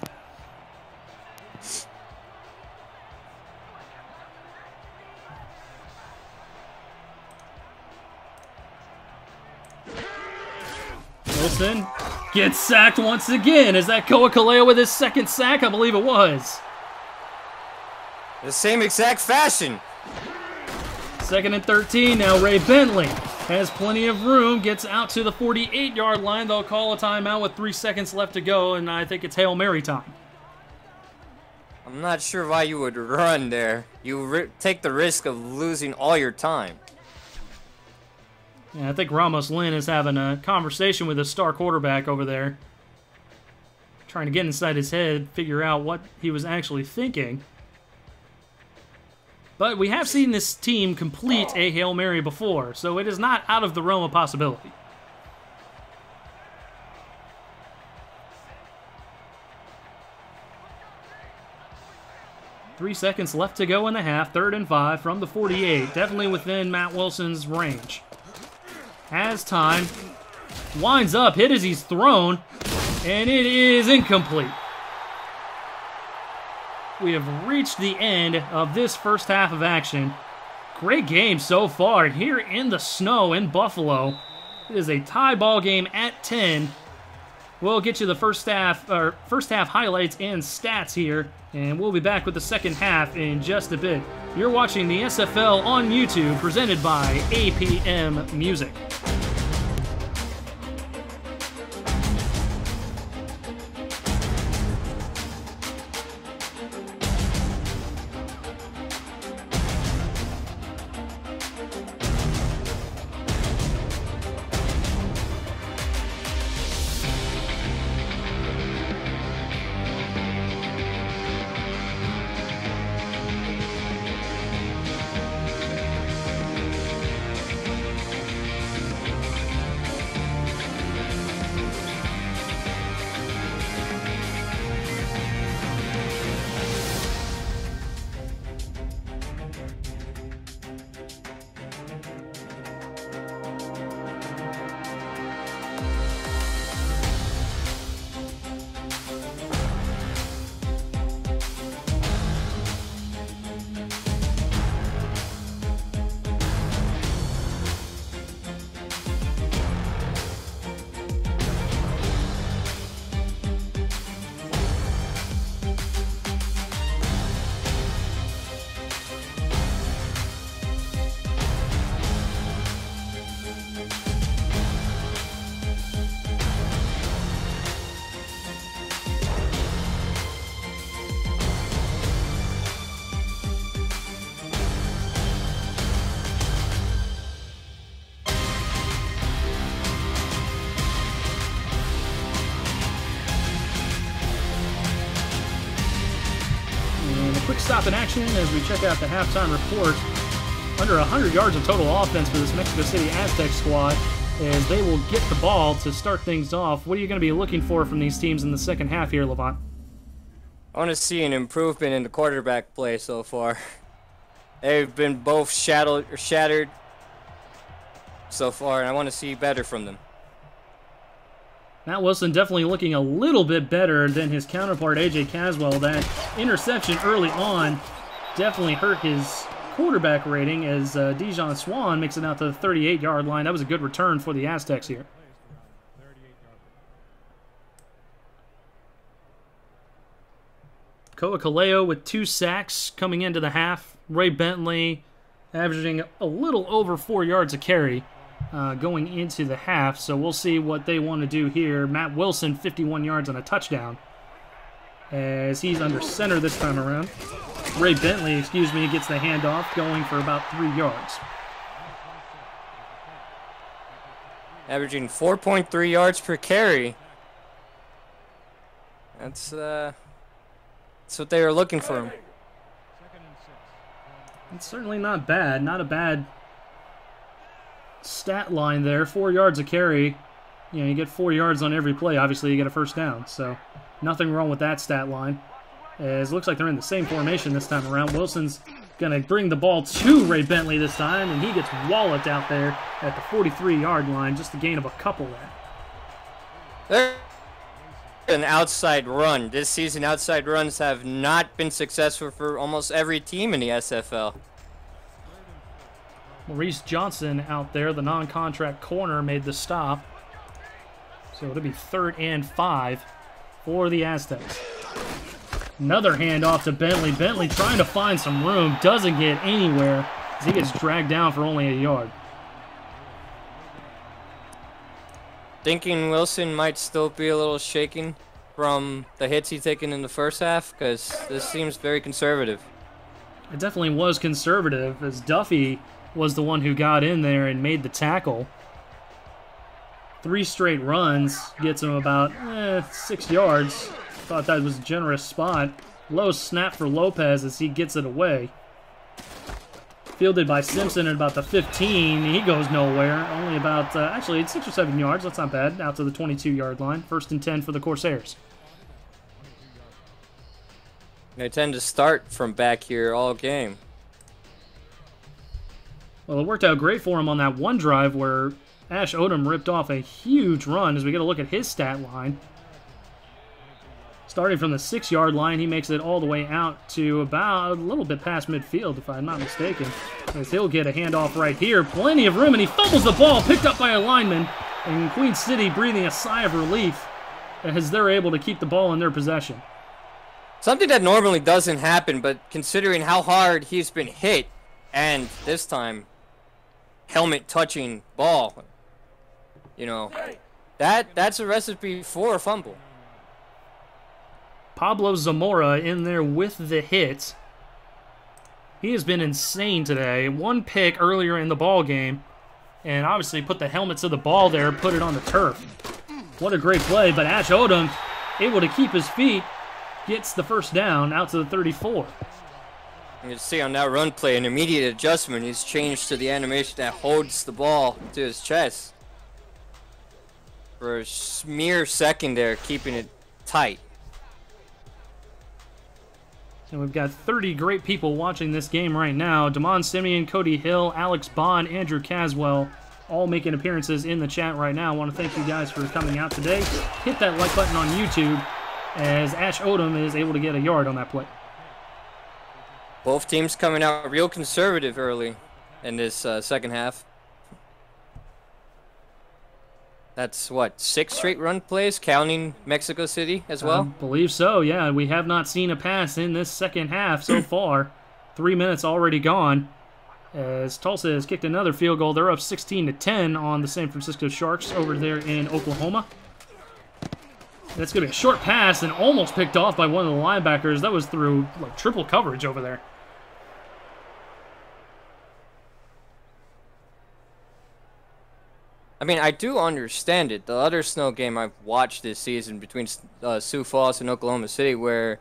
S1: Wilson gets sacked once again. Is that Koa Kaleo with his second sack? I believe it was.
S2: The same exact fashion.
S1: 2nd and 13 now. Ray Bentley has plenty of room. Gets out to the 48-yard line. They'll call a timeout with 3 seconds left to go, and I think it's Hail Mary time.
S2: I'm not sure why you would run there. You take the risk of losing all your time.
S1: Yeah, I think Ramos Lynn is having a conversation with his star quarterback over there. Trying to get inside his head, figure out what he was actually thinking. But we have seen this team complete a Hail Mary before, so it is not out of the realm of possibility. Three seconds left to go in the half. 3rd and 5 from the 48. Definitely within Matt Wilson's range. Has time. Winds up, hit as he's thrown, and it is incomplete. We have reached the end of this first half of action. Great game so far here in the snow in Buffalo. It is a tie ball game at 10. We'll get you the first half highlights and stats here, and we'll be back with the second half in just a bit. You're watching the SFL on YouTube, presented by APM Music. Quick stop in action as we check out the halftime report. Under 100 yards of total offense for this Mexico City Aztecs squad, as they will get the ball to start things off. What are you going to be looking for from these teams in the second half here, Levant?
S2: I want to see an improvement in the quarterback play so far. They've been both shattered so far, and I want to see better from them.
S1: Matt Wilson definitely looking a little bit better than his counterpart, A.J. Caswell. That interception early on definitely hurt his quarterback rating as Dijon Swan makes it out to the 38-yard line. That was a good return for the Aztecs here. Koa Kaleo with 2 sacks coming into the half. Ray Bentley averaging a little over 4 yards a carry going into the half, so we'll see what they want to do here. Matt Wilson, 51 yards and a touchdown, as he's under center this time around. Ray Bentley, gets the handoff, going for about 3 yards.
S2: Averaging 4.3 yards per carry. That's what they were looking for him.
S1: It's certainly not bad. Not a bad stat line there. 4 yards a carry. You know, you get 4 yards on every play. Obviously, you get a first down. So, nothing wrong with that stat line. As it looks like they're in the same formation this time around. Wilson's going to bring the ball to Ray Bentley this time, and he gets walloped out there at the 43-yard line. Just a gain of a couple there.
S2: An outside run. This season, outside runs have not been successful for almost every team in the SFL.
S1: Maurice Johnson out there, the non-contract corner, made the stop. So it'll be 3rd and 5 for the Aztecs. Another handoff to Bentley. Bentley trying to find some room, doesn't get anywhere as he gets dragged down for only a yard.
S2: Thinking Wilson might still be a little shaken from the hits he's taken in the first half, because this seems very conservative.
S1: It definitely was conservative, as Duffy was the one who got in there and made the tackle. 3 straight runs gets him about 6 yards. Thought that was a generous spot. Low snap for Lopez as he gets it away. Fielded by Simpson at about the 15. He goes nowhere. Only about, actually, it's 6 or 7 yards. That's not bad. Out to the 22-yard line. 1st and 10 for the Corsairs.
S2: They tend to start from back here all game.
S1: Well, it worked out great for him on that one drive where Ash Odom ripped off a huge run as we get a look at his stat line. Starting from the 6-yard line, he makes it all the way out to about a little bit past midfield, if I'm not mistaken. As he'll get a handoff right here. Plenty of room, and he fumbles the ball, picked up by a lineman. And Queen City breathing a sigh of relief as they're able to keep the ball in their possession.
S2: Something that normally doesn't happen, but considering how hard he's been hit, and this time, helmet touching ball, you know, that's a recipe for a fumble.
S1: Pablo Zamora in there with the hit. He has been insane today. One pick earlier in the ball game, and obviously put the helmet to the ball there, put it on the turf. What a great play, but Ash Odom able to keep his feet, gets the first down out to the 34.
S2: You can see on that run play an immediate adjustment. He's changed to the animation that holds the ball to his chest. For a mere second there, keeping it tight.
S1: And we've got 30 great people watching this game right now. Damon Simeon, Cody Hill, Alex Bond, Andrew Caswell, all making appearances in the chat right now. I want to thank you guys for coming out today. Hit that like button on YouTube as Ash Odom is able to get a yard on that play.
S2: Both teams coming out real conservative early in this second half. That's what, 6 straight run plays, counting Mexico City as well?
S1: I believe so, yeah. We have not seen a pass in this second half so far. 3 minutes already gone. As Tulsa has kicked another field goal. They're up 16-10 on the San Francisco Sharks over there in Oklahoma. That's going to be a short pass and almost picked off by one of the linebackers. That was through like triple coverage over there.
S2: I mean, I do understand it. The other snow game I've watched this season between Sioux Falls and Oklahoma City, where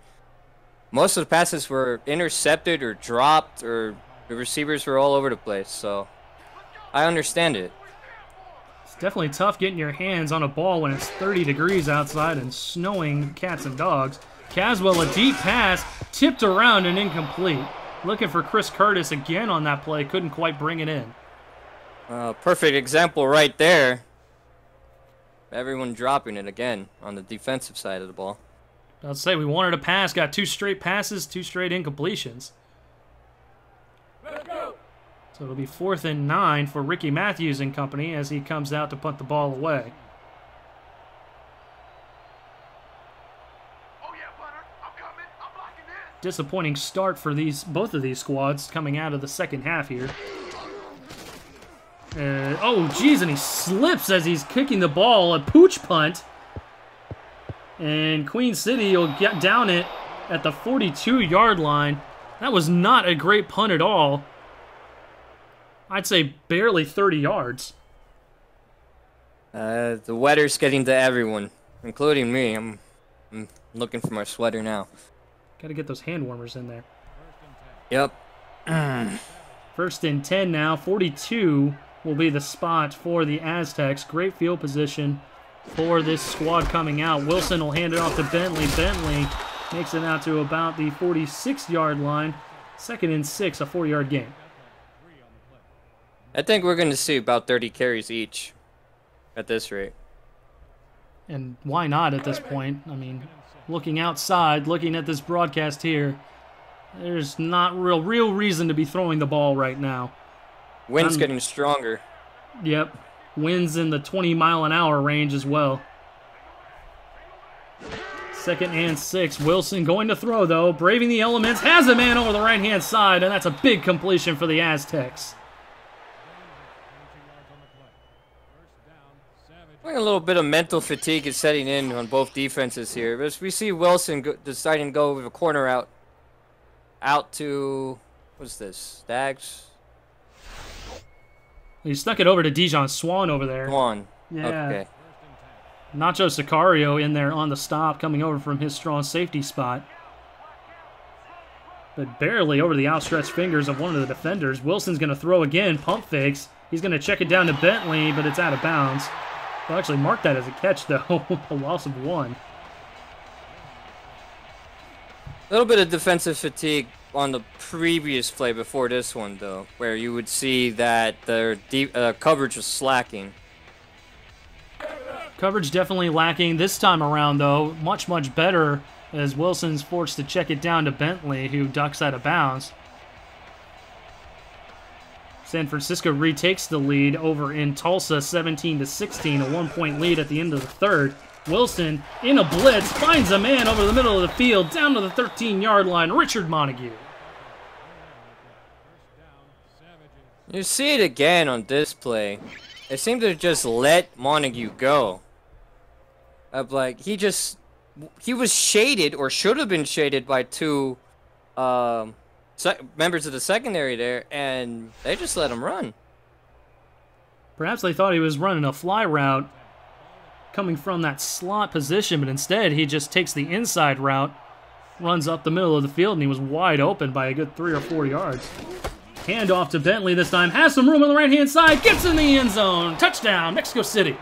S2: most of the passes were intercepted or dropped, or the receivers were all over the place. So I understand it.
S1: It's definitely tough getting your hands on a ball when it's 30 degrees outside and snowing cats and dogs. Caswell, a deep pass, tipped around and incomplete. Looking for Chris Curtis again on that play, couldn't quite bring it in.
S2: Perfect example right there. Everyone dropping it again on the defensive side of the ball.
S1: I'll say we wanted a pass, got 2 straight passes, 2 straight incompletions.
S4: Let's go.
S1: So it'll be 4th and 9 for Ricky Matthews and company as he comes out to punt the ball away.
S4: Oh yeah, punter. I'm coming. I'm blocking this.
S1: Disappointing start for both of these squads coming out of the second half here. Oh, geez, and he slips as he's kicking the ball. A pooch punt. And Queen City will get down it at the 42-yard line. That was not a great punt at all. I'd say barely 30 yards.
S2: The weather's getting to everyone, including me. I'm looking for my sweater now.
S1: Got to get those hand warmers in there.
S2: Yep.
S1: 1st and 10 now. 42 will be the spot for the Aztecs. Great field position for this squad coming out. Wilson will hand it off to Bentley. Bentley makes it out to about the 46-yard line. 2nd and 6, a 4-yard gain.
S2: I think we're going to see about 30 carries each at this rate.
S1: And why not at this point? I mean, looking outside, looking at this broadcast here, there's not real reason to be throwing the ball right now.
S2: Wind's getting stronger.
S1: Yep. Winds in the 20-mile-an-hour range as well. 2nd and 6. Wilson going to throw, though. Braving the elements. Has a man over the right-hand side, and that's a big completion for the Aztecs.
S2: I think a little bit of mental fatigue is setting in on both defenses here. But we see Wilson deciding to go with a corner out to, what's this, Stags?
S1: He stuck it over to Dijon Swan over there.
S2: Swan.
S1: Yeah.
S2: Okay.
S1: Nacho Sicario in there on the stop, coming over from his strong safety spot. But barely over the outstretched fingers of one of the defenders. Wilson's going to throw again, pump fakes. He's going to check it down to Bentley, but it's out of bounds. We'll actually mark that as a catch, though. A loss of 1.
S2: A little bit of defensive fatigue on the previous play before this one, though, where you would see that their coverage was slacking.
S1: Coverage definitely lacking this time around, though. Much, much better as Wilson's forced to check it down to Bentley, who ducks out of bounds. San Francisco retakes the lead over in Tulsa, 17-16, a 1-point lead at the end of the third. Wilson, in a blitz, finds a man over the middle of the field, down to the 13-yard line, Richard Montague.
S2: You see it again on this play. They seem to just let Montague go. Like, he was shaded, or should have been shaded by two members of the secondary there, and they just let him run.
S1: Perhaps they thought he was running a fly route coming from that slot position, but instead he just takes the inside route, runs up the middle of the field, and he was wide open by a good 3 or 4 yards. Hand off to Bentley this time, has some room on the right-hand side, gets in the end zone. Touchdown, Mexico City.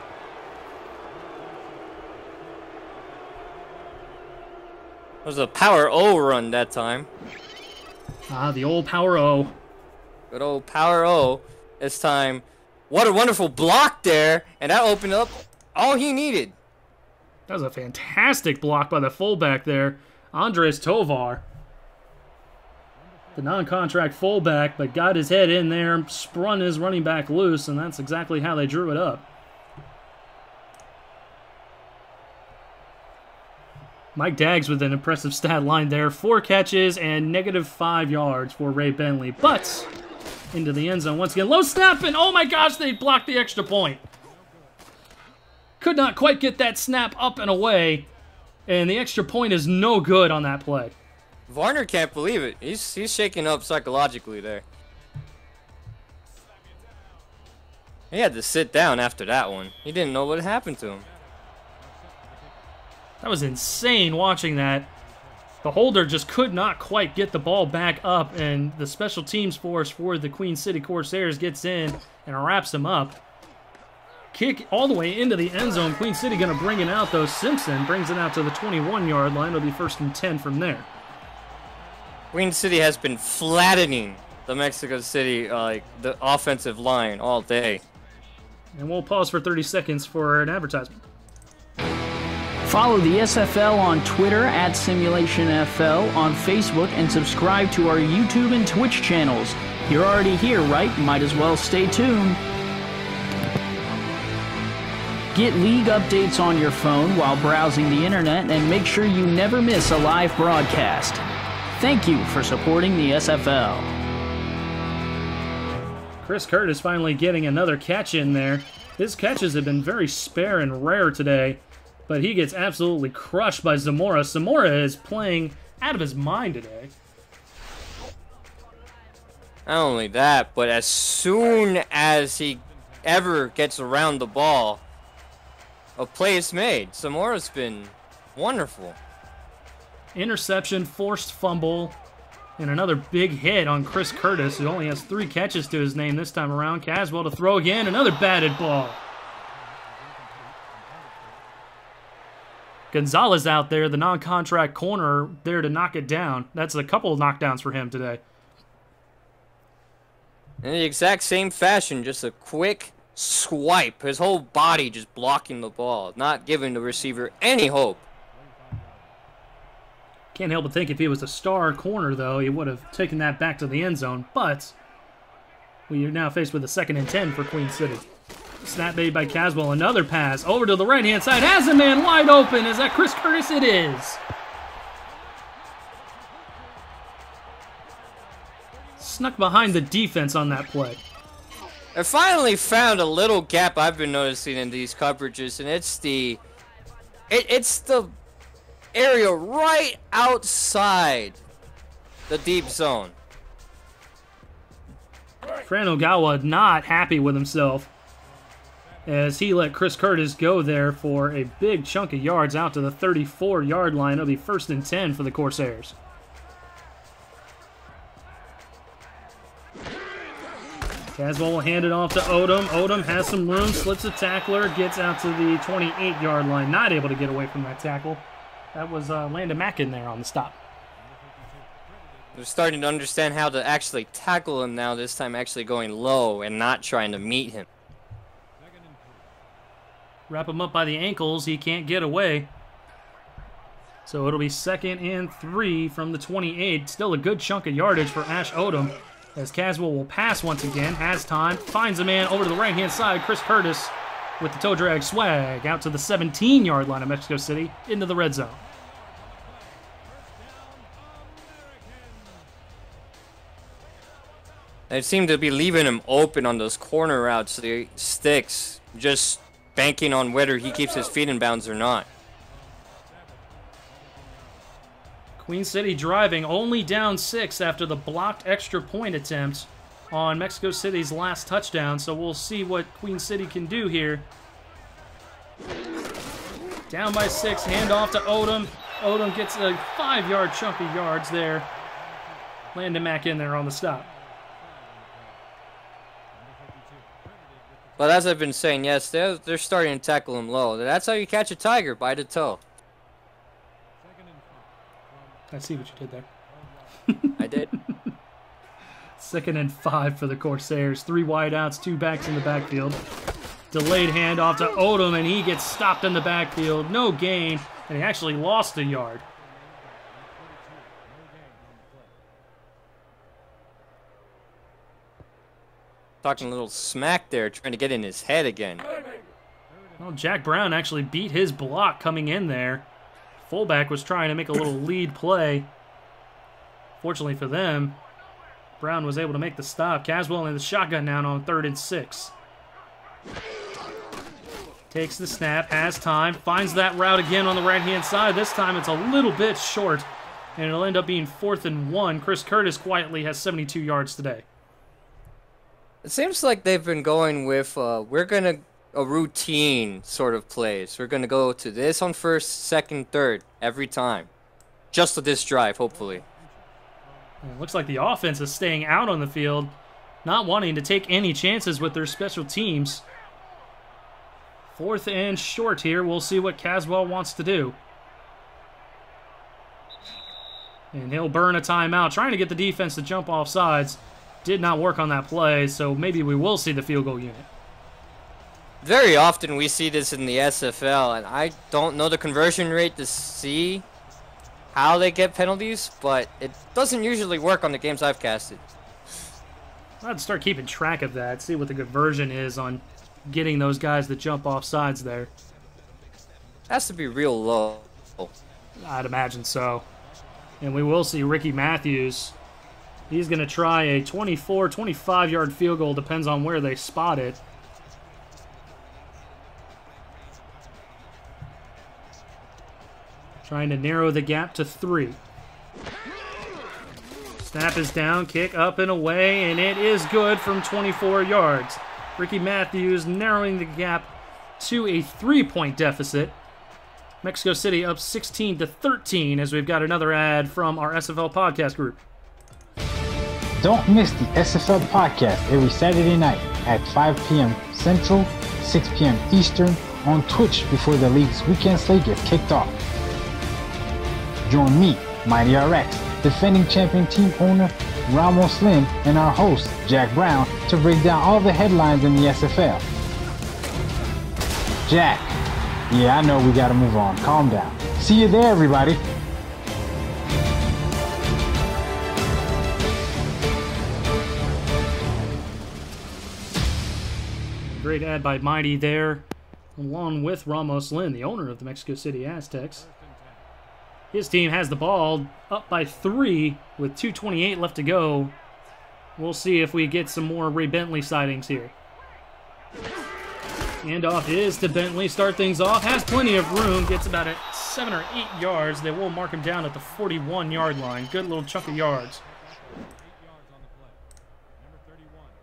S2: It was a power O run that time.
S1: Ah, the old power O.
S2: Good old power O this time. What a wonderful block there, and that opened up all he needed.
S1: That was a fantastic block by the fullback there, Andres Tovar. The non-contract fullback, but got his head in there, sprung his running back loose, and that's exactly how they drew it up. Mike Daggs with an impressive stat line there. 4 catches and -5 yards for Ray Bentley. But into the end zone once again. Low snap, and oh my gosh, they blocked the extra point. Could not quite get that snap up and away, and the extra point is no good on that play.
S2: Varner can't believe it. He's shaking up psychologically there. He had to sit down after that one. He didn't know what happened to him.
S1: That was insane watching that. The holder just could not quite get the ball back up, and the special teams force for the Queen City Corsairs gets in and wraps him up. Kick all the way into the end zone. Queen City going to bring it out, though. Simpson brings it out to the 21-yard line. It'll be 1st and 10 from there.
S2: Queen City has been flattening the Mexico City, the offensive line all day.
S1: And we'll pause for 30 seconds for an advertisement.
S5: Follow the SFL on Twitter at SimulationFL, on Facebook, and subscribe to our YouTube and Twitch channels. You're already here, right? Might as well stay tuned. Get league updates on your phone while browsing the internet, and make sure you never miss a live broadcast. Thank you for supporting the SFL.
S1: Chris Curtis finally getting another catch in there. His catches have been very spare and rare today, but he gets absolutely crushed by Zamora. Zamora is playing out of his mind today.
S2: Not only that, but as soon as he ever gets around the ball, a play is made. Zamora's been wonderful.
S1: Interception, forced fumble, and another big hit on Chris Curtis, who only has 3 catches to his name this time around. Caswell to throw again, another batted ball. Gonzalez out there, the non-contract corner, there to knock it down. That's a couple of knockdowns for him today.
S2: In the exact same fashion, just a quick swipe. His whole body just blocking the ball, not giving the receiver any hope.
S1: Can't help but think if he was a star corner, though, he would have taken that back to the end zone. But we are now faced with a 2nd and 10 for Queen City. Snap made by Caswell. Another pass over to the right-hand side. Has a man wide open. Is that Chris Curtis? It is. Snuck behind the defense on that play.
S2: I finally found a little gap I've been noticing in these coverages, and it's the area right outside the deep zone.
S1: Fran Ogawa not happy with himself as he let Chris Curtis go there for a big chunk of yards out to the 34-yard line. It'll be 1st and 10 for the Corsairs. Caswell will hand it off to Odom. Odom has some room, slips a tackler, gets out to the 28-yard line. Not able to get away from that tackle. That was Landon Mack in there on the stop.
S2: They're starting to understand how to actually tackle him now, this time actually going low and not trying to meet him.
S1: Wrap him up by the ankles. He can't get away. So it'll be 2nd and 3 from the 28. Still a good chunk of yardage for Ash Odom. As Caswell will pass once again. Has time. Finds a man over to the right-hand side. Chris Curtis with the toe drag swag out to the 17-yard line of Mexico City into the red zone.
S2: They seem to be leaving him open on those corner routes. The sticks, just banking on whether he keeps his feet in bounds or not.
S1: Queen City driving, only down 6 after the blocked extra point attempt on Mexico City's last touchdown. So we'll see what Queen City can do here. Down by 6, handoff to Odom. Odom gets a 5-yard chunk of yards there. Landon Mack in there on the stop.
S2: But as I've been saying, yes, they're starting to tackle him low. That's how you catch a tiger, by the toe.
S1: I see what you did there.
S2: I did.
S1: 2nd and 5 for the Corsairs. 3 wideouts, 2 backs in the backfield. Delayed handoff to Odom, and he gets stopped in the backfield. No gain, and he actually lost a yard.
S2: Talking a little smack there, trying to get in his head again.
S1: Well, Jack Brown actually beat his block coming in there. Fullback was trying to make a little lead play. Fortunately for them, Brown was able to make the stop. Caswell in the shotgun now on 3rd and 6. Takes the snap, has time, finds that route again on the right-hand side. This time it's a little bit short, and it'll end up being 4th and 1. Chris Curtis quietly has 72 yards today.
S2: It seems like they've been going with, we're going to a routine sort of plays. We're going to go to this on 1st, 2nd, 3rd every time. Just to this drive, hopefully.
S1: It looks like the offense is staying out on the field, not wanting to take any chances with their special teams. 4th and short here. We'll see what Caswell wants to do. And he'll burn a timeout, trying to get the defense to jump off sides. Did not work on that play, so maybe we will see the field goal unit.
S2: Very often we see this in the SFL, and I don't know the conversion rate to see how they get penalties, but it doesn't usually work on the games I've casted.
S1: I'll have to start keeping track of that, see what the conversion is on getting those guys to jump off sides there.
S2: Has to be real low.
S1: I'd imagine so. And we will see Ricky Matthews. He's going to try a 24, 25-yard field goal, depends on where they spot it. Trying to narrow the gap to 3. Snap is down, kick up and away, and it is good from 24 yards. Ricky Matthews narrowing the gap to a 3-point deficit. Mexico City up 16-13 as we've got another ad from our SFL podcast group.
S6: Don't miss the SFL podcast every Saturday night at 5 p.m. Central, 6 p.m. Eastern on Twitch before the league's weekend slate gets kicked off. Join me, Mighty RX, defending champion team owner Ramos Lynn, and our host, Jack Brown, to break down all the headlines in the SFL. Jack, yeah, I know we gotta move on. Calm down. See you there, everybody.
S1: Great ad by Mighty there, along with Ramos Lynn, the owner of the Mexico City Aztecs. His team has the ball up by 3 with 2:28 left to go. We'll see if we get some more Ray Bentley sightings here. Handoff is to Bentley. Start things off. Has plenty of room. Gets about 7 or 8 yards. They will mark him down at the 41-yard line. Good little chunk of yards.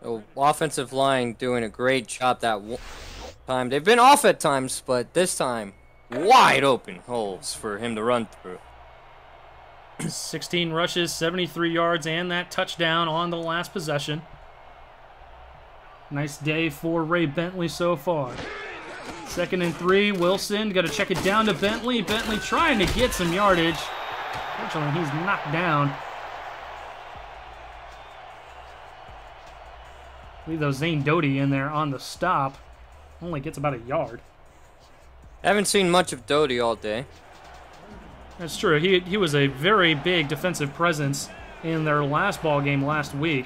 S2: The offensive line doing a great job that time. They've been off at times, but this time, wide open holes for him to run through.
S1: 16 rushes, 73 yards, and that touchdown on the last possession. Nice day for Ray Bentley so far. 2nd and 3, Wilson got to check it down to Bentley. Bentley trying to get some yardage. Fortunately, he's knocked down. Leave those Zane Doty in there on the stop. Only gets about a yard.
S2: Haven't seen much of Doty all day.
S1: That's true. He was a very big defensive presence in their last ball game last week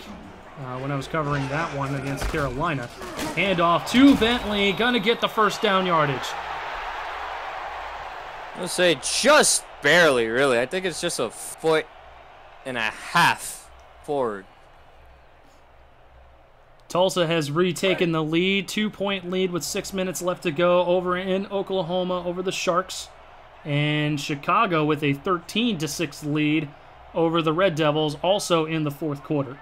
S1: when I was covering that one against Carolina. Handoff to Bentley. Gonna get the first down yardage.
S2: I'll say just barely, really. I think it's just a 1.5 feet forward.
S1: Tulsa has retaken the lead, 2-point lead with 6 minutes left to go over in Oklahoma over the Sharks. And Chicago with a 13-6 lead over the Red Devils, also in the fourth quarter.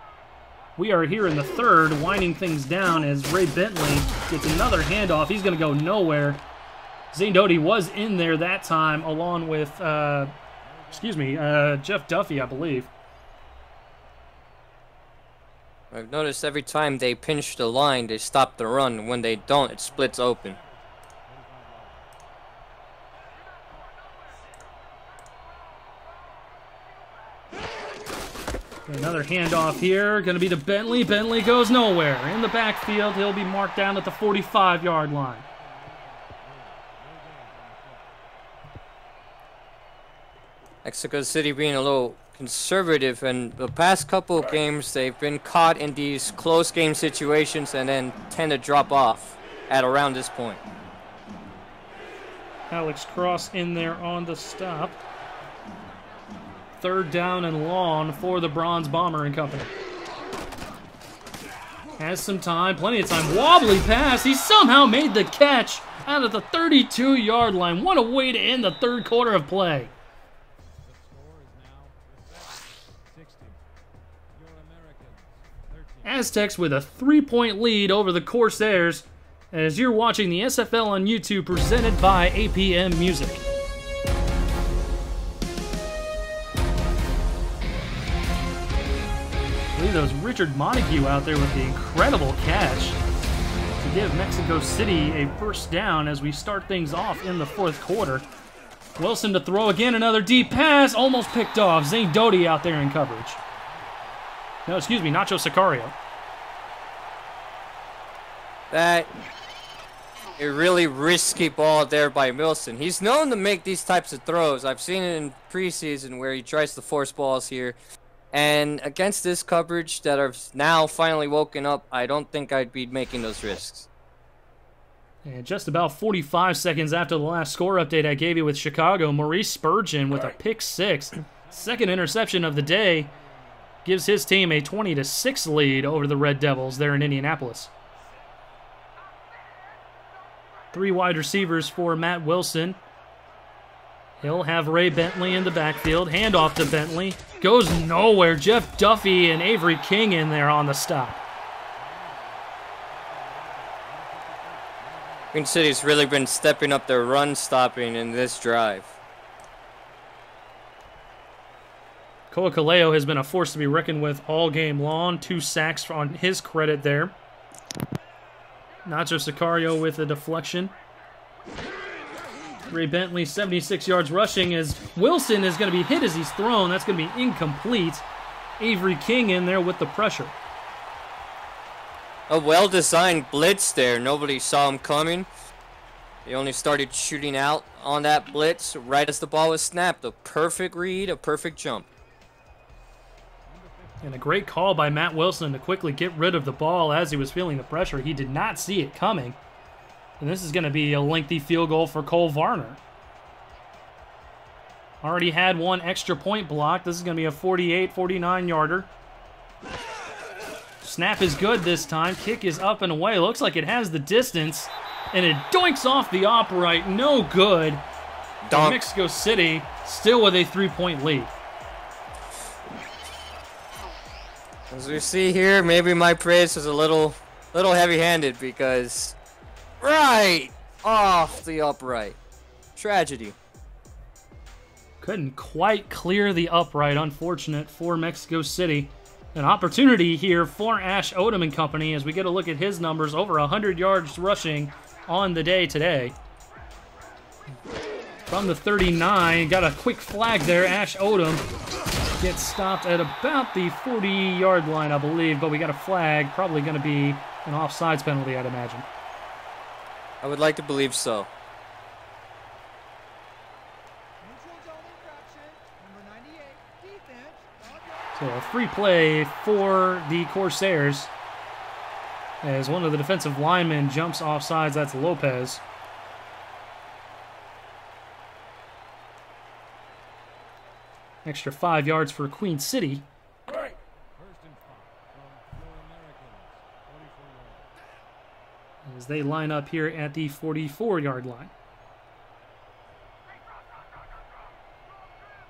S1: We are here in the third, winding things down as Ray Bentley gets another handoff. He's going to go nowhere. Zane Doty was in there that time, along with, Jeff Duffy, I believe.
S2: I've noticed every time they pinch the line, they stop the run. When they don't, it splits open.
S1: Another handoff here, going to be to Bentley. Bentley goes nowhere. In the backfield, he'll be marked down at the 45-yard line.
S2: Mexico City being a little conservative, and the past couple of games they've been caught in these close game situations and then tend to drop off at around this point.
S1: Alex Cross in there on the stop. Third down and long for the Bronze Bomber and company. Has some time, plenty of time. Wobbly pass. He somehow made the catch out of the 32-yard line. What a way to end the third quarter of play. Aztecs with a 3-point lead over the Corsairs as you're watching the SFL on YouTube presented by APM Music. I believe that was Richard Montague out there with the incredible catch to give Mexico City a first down as we start things off in the fourth quarter. Wilson to throw again, another deep pass, almost picked off. Zane Doty out there in coverage. No, excuse me, Nacho Sicario.
S2: That a really risky ball there by Wilson. He's known to make these types of throws. I've seen it in preseason where he tries to force balls here. And against this coverage that are now finally woken up, I don't think I'd be making those risks.
S1: And just about 45 seconds after the last score update I gave you with Chicago, Maurice Spurgeon with a pick six. Second interception of the day. Gives his team a 20-6 lead over the Red Devils there in Indianapolis. 3 wide receivers for Matt Wilson. He'll have Ray Bentley in the backfield. Handoff to Bentley. Goes nowhere. Jeff Duffy and Avery King in there on the stop.
S2: Queen City's really been stepping up their run stopping in this drive.
S1: Koa Kaleo has been a force to be reckoned with all game long. 2 sacks on his credit there. Nacho Sicario with a deflection. Ray Bentley, 76 yards rushing as Wilson is going to be hit as he's thrown. That's going to be incomplete. Avery King in there with the pressure.
S2: A well-designed blitz there. Nobody saw him coming. They only started shooting out on that blitz right as the ball was snapped. A perfect read, a perfect jump.
S1: And a great call by Matt Wilson to quickly get rid of the ball as he was feeling the pressure. He did not see it coming. And this is going to be a lengthy field goal for Cole Varner. Already had 1 extra point block. This is going to be a 49-yarder. Snap is good this time. Kick is up and away. Looks like it has the distance. And it doinks off the upright. No good.
S2: Donk.
S1: Mexico City still with a 3-point lead.
S2: As we see here, maybe my praise was a little heavy-handed because right off the upright. Tragedy.
S1: Couldn't quite clear the upright. Unfortunate for Mexico City. An opportunity here for Ash Odom and company as we get a look at his numbers. Over 100 yards rushing on the day today. From the 39, got a quick flag there. Ash Odom gets stopped at about the 40-yard line, I believe, but we got a flag. Probably going to be an offsides penalty, I'd imagine.
S2: I would like to believe so.
S1: So a free play for the Corsairs as one of the defensive linemen jumps offsides. That's Lopez. Extra 5 yards for Queen City. As they line up here at the 44-yard line.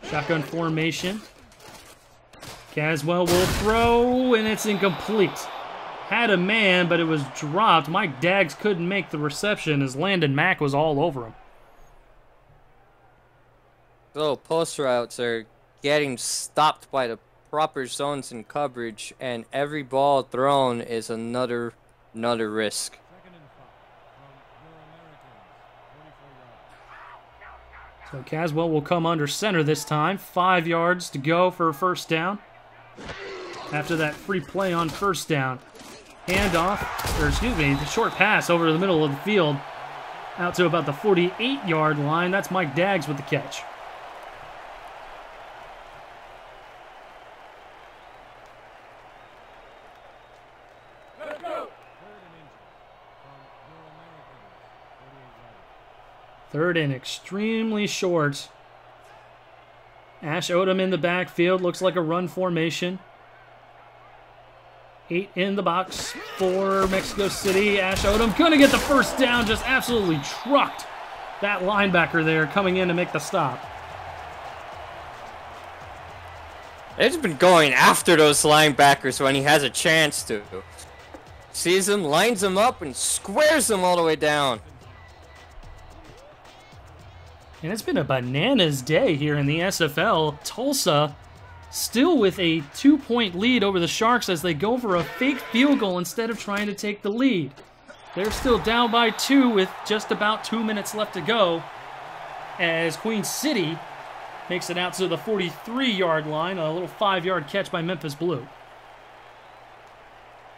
S1: Shotgun formation. Caswell will throw, and it's incomplete. Had a man, but it was dropped. Mike Daggs couldn't make the reception as Landon Mack was all over him.
S2: So post routes are getting stopped by the proper zones and coverage, and every ball thrown is another risk.
S1: So Caswell will come under center this time. 5 yards to go for a first down. After that free play on first down. Handoff, or excuse me, the short pass over the middle of the field. Out to about the 48-yard line. That's Mike Daggs with the catch. Third and extremely short. Ash Odom in the backfield. Looks like a run formation. 8 in the box for Mexico City. Ash Odom going to get the first down. Just absolutely trucked that linebacker there coming in to make the stop.
S2: They've been going after those linebackers when he has a chance to. Sees them, lines them up, and squares them all the way down.
S1: And it's been a bananas day here in the SFL. Tulsa still with a 2-point lead over the Sharks as they go for a fake field goal instead of trying to take the lead. They're still down by 2 with just about 2 minutes left to go as Queen City makes it out to the 43-yard line. A little 5-yard catch by Memphis Blue.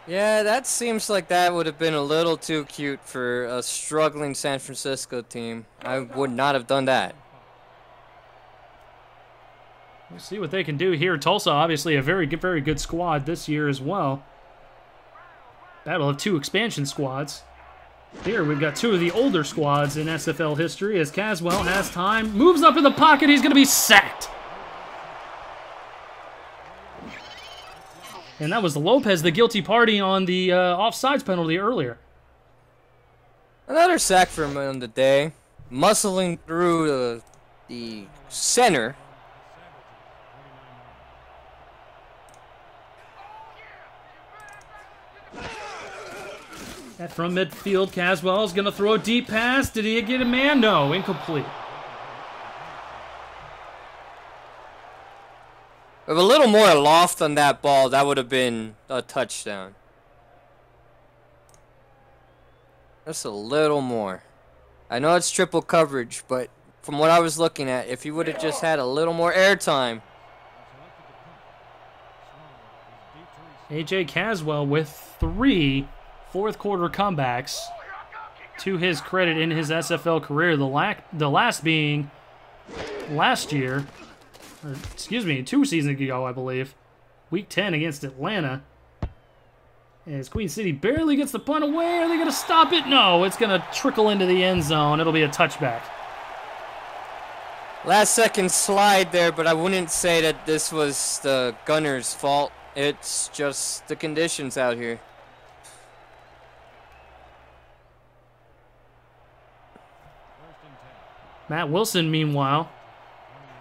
S2: Yeah, that seems like that would have been a little too cute for a struggling San Francisco team. I would not have done that.
S1: We'll see what they can do here. Tulsa, obviously a very good squad this year as well. Battle of 2 expansion squads. Here we've got 2 of the older squads in SFL history as Caswell has time. Moves up in the pocket. He's going to be sacked. And that was Lopez, the guilty party on the offsides penalty earlier.
S2: Another sack for him on the day. Muscling through the center.
S1: That from midfield, Caswell is going to throw a deep pass. Did he get a man? No, incomplete.
S2: With a little more loft on that ball, that would have been a touchdown. Just a little more. I know it's triple coverage, but from what I was looking at, if he would have just had a little more airtime.
S1: A.J. Caswell with 3 fourth-quarter comebacks to his credit in his SFL career. The last being last year. Or, excuse me, 2 seasons ago, I believe. Week 10 against Atlanta. As Queen City barely gets the punt away. Are they going to stop it? No, it's going to trickle into the end zone. It'll be a touchback.
S2: Last second slide there, but I wouldn't say that this was the gunner's fault. It's just the conditions out here.
S1: Matt Wilson, meanwhile,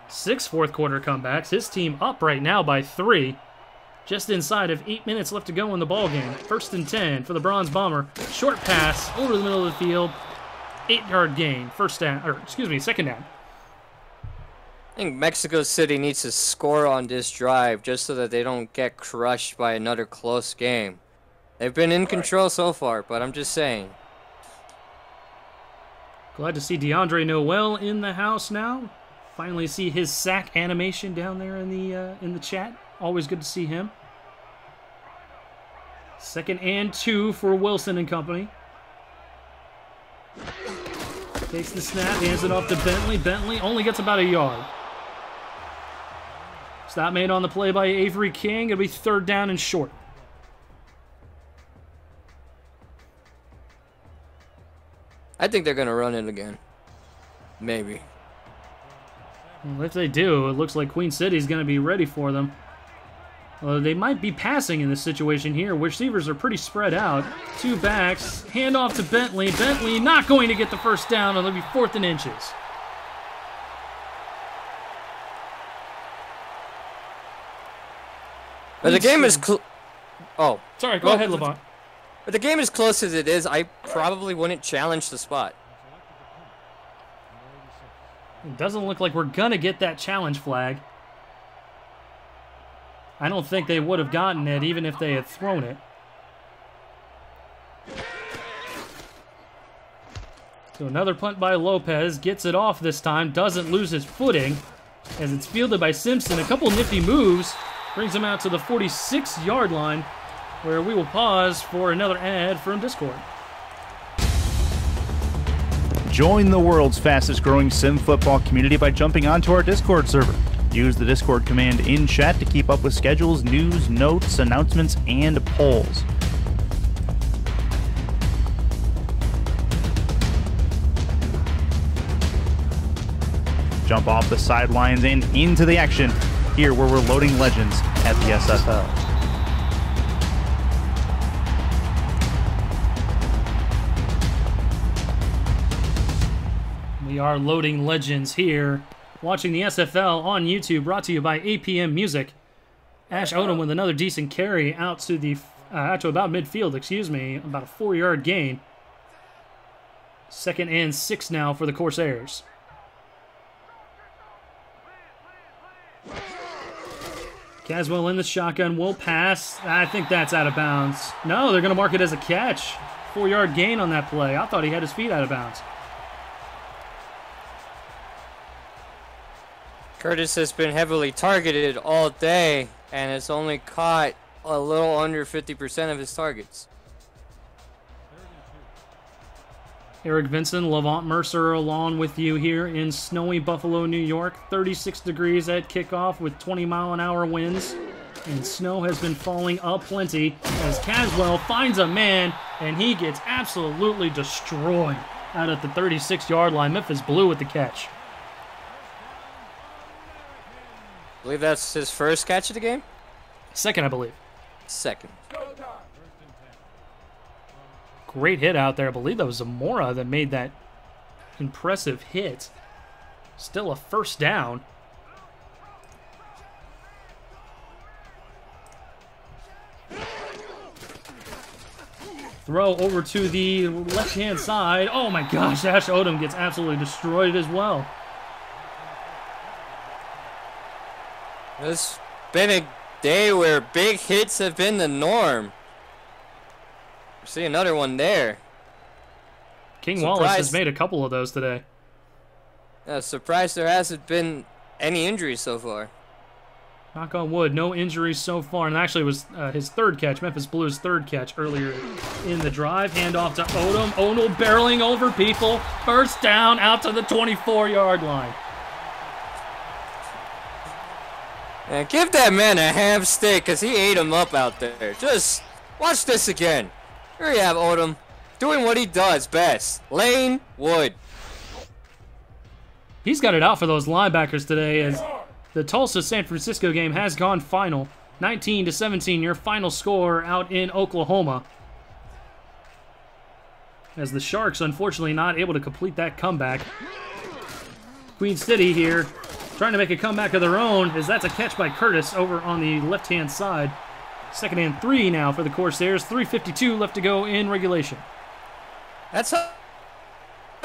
S1: 6 fourth-quarter comebacks. His team up right now by 3. Just inside of 8 minutes left to go in the ballgame. 1st and 10 for the Bronze Bomber. Short pass over the middle of the field. 8-yard gain. Second down.
S2: I think Mexico City needs to score on this drive just so that they don't get crushed by another close game. They've been in control so far, but I'm just saying.
S1: Glad to see DeAndre Noel in the house now. Finally see his sack animation down there in the chat. Always good to see him. 2nd and 2 for Wilson and company. Takes the snap, hands it off to Bentley. Bentley only gets about a yard. Stop made on the play by Avery King. It'll be 3rd down and short.
S2: I think they're going to run it again. Maybe.
S1: Well, if they do, it looks like Queen City's going to be ready for them. Well, they might be passing in this situation here. Receivers are pretty spread out. 2 backs. Hand off to Bentley. Bentley not going to get the first down, and it'll be 4th and inches.
S2: But the game is
S1: Sorry, go ahead, Levant.
S2: But the game as close as it is, I probably wouldn't challenge the spot.
S1: It doesn't look like we're going to get that challenge flag. I don't think they would have gotten it even if they had thrown it. So another punt by Lopez. Gets it off this time. Doesn't lose his footing as it's fielded by Simpson. A couple nifty moves. Brings him out to the 46-yard line, where we will pause for another ad from Discord.
S7: Join the world's fastest growing sim football community by jumping onto our Discord server. Use the Discord command in chat to keep up with schedules, news, notes, announcements, and polls. Jump off the sidelines and into the action here where we're loading legends at the SFL.
S1: We are loading legends here. Watching the SFL on YouTube, brought to you by APM Music. Ash Odom with another decent carry out to the out to about midfield, about a 4-yard gain. 2nd and 6 now for the Corsairs. Caswell in the shotgun will pass. I think that's out of bounds. No, they're going to mark it as a catch. 4-yard gain on that play. I thought he had his feet out of bounds.
S2: Curtis has been heavily targeted all day and has only caught a little under 50% of his targets.
S1: Eric Vinson, Levant Mercer along with you here in snowy Buffalo, New York. 36 degrees at kickoff with 20-mile-an-hour winds. And snow has been falling aplenty as Caswell finds a man, and he gets absolutely destroyed out at the 36-yard line. Memphis Blue with the catch.
S2: I believe that's his first catch of the game?
S1: 2nd, I believe.
S2: 2nd.
S1: Great hit out there. I believe that was Zamora that made that impressive hit. Still a 1st down. Throw over to the left-hand side. Oh my gosh, Ash Odom gets absolutely destroyed as well.
S2: It's been a day where big hits have been the norm. See another one there.
S1: King Wallace has made a couple of those today.
S2: Surprised there hasn't been any injuries so far.
S1: Knock on wood, no injuries so far. And actually it was his 3rd catch, Memphis Blue's 3rd catch earlier in the drive. Handoff to Odom. Odom barreling over people. 1st down out to the 24-yard line.
S2: And give that man a ham steak because he ate him up out there. Just watch this again. Here you have Odom doing what he does best. Laying wood.
S1: He's got it out for those linebackers today as the Tulsa-San Francisco game has gone final. 19-17, your final score out in Oklahoma. As the Sharks, unfortunately, not able to complete that comeback. Queen City here trying to make a comeback of their own as that's a catch by Curtis over on the left-hand side. 2nd and 3 now for the Corsairs. 3:52 left to go in regulation.
S2: That's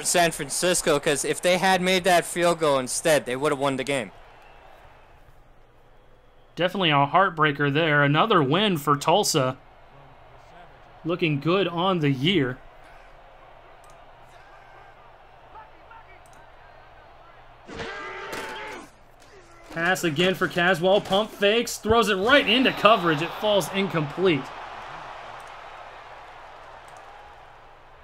S2: San Francisco, because if they had made that field goal instead, they would have won the game.
S1: Definitely a heartbreaker there. Another win for Tulsa. Looking good on the year. Pass again for Caswell. Pump fakes. Throws it right into coverage. It falls incomplete.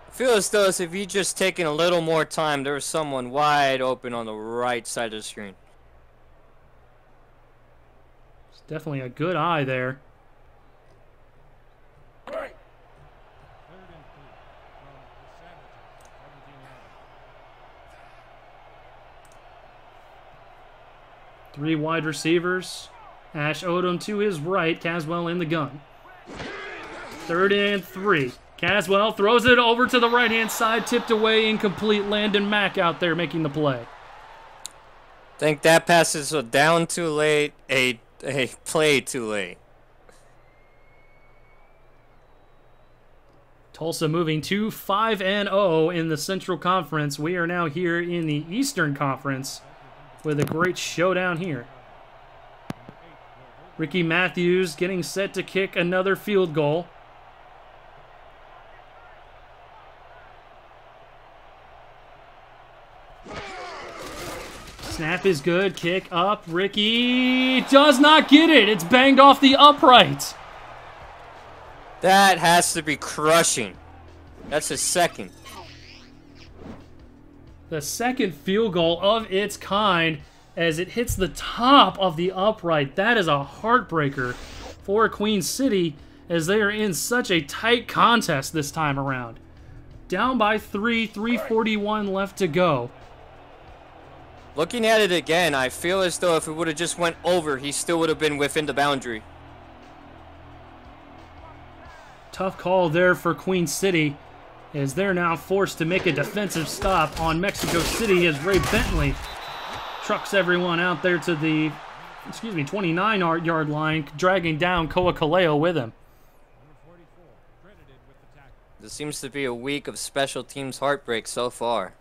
S2: I feel as though if he just taken a little more time, there was someone wide open on the right side of the screen.
S1: Definitely a good eye there. Three wide receivers. Ash Odom to his right. Caswell in the gun. 3rd and 3. Caswell throws it over to the right-hand side. Tipped away, incomplete. Landon Mack out there making the play.
S2: Think that pass is a down too late, a play too late.
S1: Tulsa moving to 5-0 in the Central Conference. We are now here in the Eastern Conference with a great showdown here. Ricky Matthews getting set to kick another field goal. Snap is good. Kick up. Ricky does not get it. It's banged off the upright.
S2: That has to be crushing. That's his second.
S1: The second field goal of its kind as it hits the top of the upright. That is a heartbreaker for Queen City as they are in such a tight contest this time around. Down by 3, 3:41 left to go.
S2: Looking at it again, I feel as though if it would have just went over, he still would have been within the boundary.
S1: Tough call there for Queen City as they're now forced to make a defensive stop on Mexico City as Ray Bentley trucks everyone out there to the 29-yard line, dragging down Koa Kaleo with him.
S2: This seems to be a week of special teams heartbreak so far.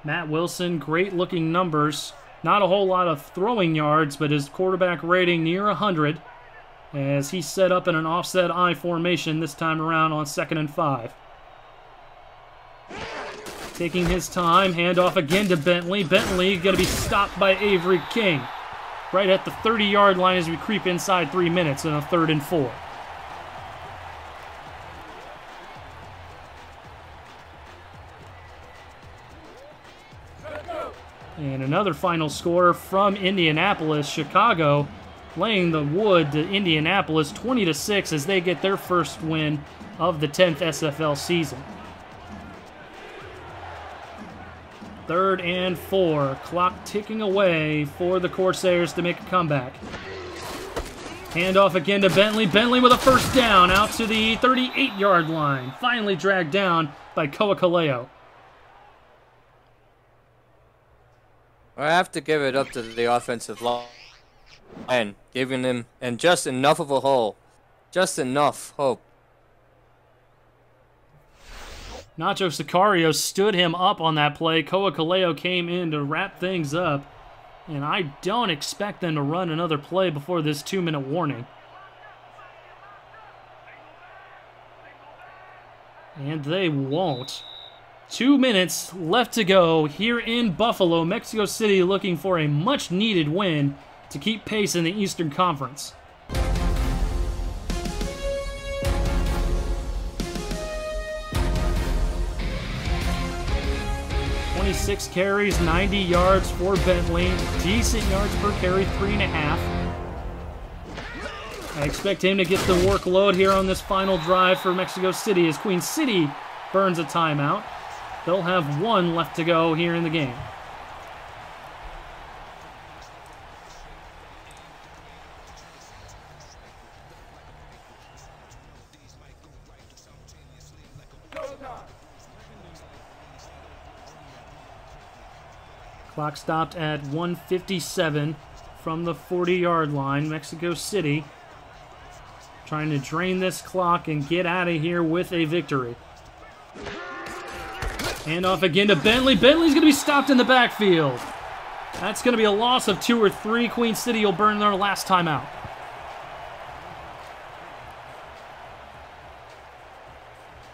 S1: Matt Wilson, great looking numbers. Not a whole lot of throwing yards, but his quarterback rating near 100 as he's set up in an offset I formation this time around on 2nd and 5. Taking his time, handoff again to Bentley. Bentley going to be stopped by Avery King right at the 30-yard line as we creep inside 3 minutes in a 3rd and 4. And another final score from Indianapolis. Chicago laying the wood to Indianapolis 20-6 as they get their first win of the 10th SFL season. 3rd and 4. Clock ticking away for the Corsairs to make a comeback. Handoff again to Bentley. Bentley with a first down out to the 38-yard line. Finally dragged down by Koa Kaleo.
S2: I have to give it up to the offensive line and giving them and just enough of a hole. Just enough hope.
S1: Nacho Sicario stood him up on that play. Koa Kaleo came in to wrap things up. And I don't expect them to run another play before this 2-minute warning. And they won't. 2 minutes left to go here in Buffalo. Mexico City looking for a much-needed win to keep pace in the Eastern Conference. Six carries, 90 yards for Bentley. Decent yards per carry, 3.5. I expect him to get the workload here on this final drive for Mexico City as Queen City burns a timeout. They'll have 1 left to go here in the game. Clock stopped at 1:57 from the 40-yard line. Mexico City trying to drain this clock and get out of here with a victory. Handoff again to Bentley. Bentley's going to be stopped in the backfield. That's going to be a loss of 2 or 3. Queen City will burn their last timeout.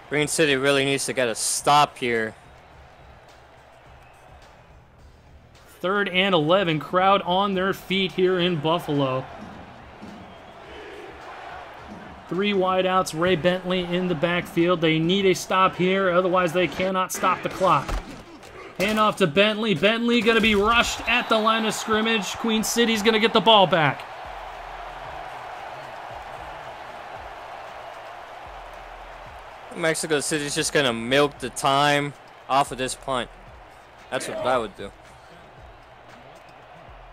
S2: Queen City really needs to get a stop here.
S1: 3rd and 11. Crowd on their feet here in Buffalo. 3 wideouts. Ray Bentley in the backfield. They need a stop here, otherwise they cannot stop the clock. Hand off to Bentley. Bentley going to be rushed at the line of scrimmage. Queen City's going to get the ball back.
S2: Mexico City's just going to milk the time off of this punt. That's what I would do.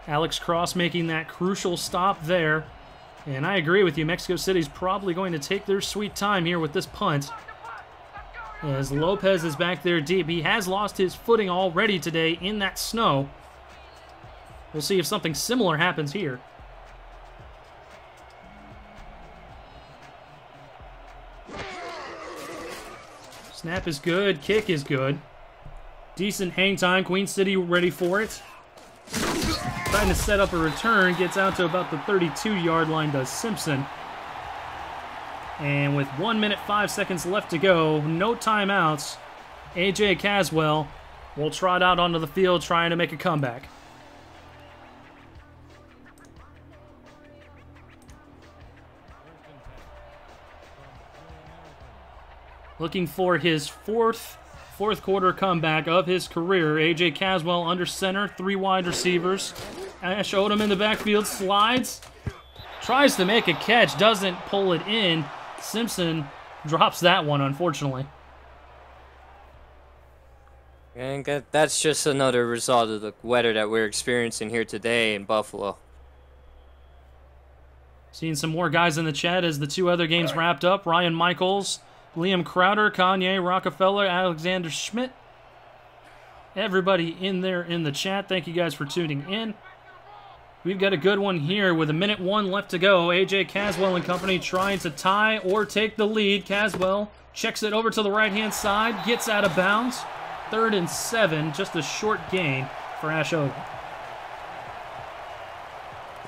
S1: Alex Cross making that crucial stop there. And I agree with you. Mexico City's probably going to take their sweet time here with this punt. As Lopez is back there deep. He has lost his footing already today in that snow. We'll see if something similar happens here. Snap is good. Kick is good. Decent hang time. Queen City ready for it. Trying to set up a return. Gets out to about the 32-yard line, does Simpson. And with 1 minute 5 seconds left to go, no timeouts, AJ Caswell will trot out onto the field trying to make a comeback. Looking for his fourth quarter comeback of his career. AJ Caswell under center, 3 wide receivers. Ash Odom in the backfield, slides, tries to make a catch, doesn't pull it in. Simpson drops that one, unfortunately.
S2: And that's just another result of the weather that we're experiencing here today in Buffalo.
S1: Seeing some more guys in the chat as the 2 other games wrapped up. Ryan Michaels, Liam Crowder, Kanye, Rockefeller, Alexander Schmidt. Everybody in there in the chat, thank you guys for tuning in. We've got a good one here with 1:01 left to go. AJ Caswell and company trying to tie or take the lead. Caswell checks it over to the right-hand side, gets out of bounds. 3rd and 7, just a short gain for Ash Odom.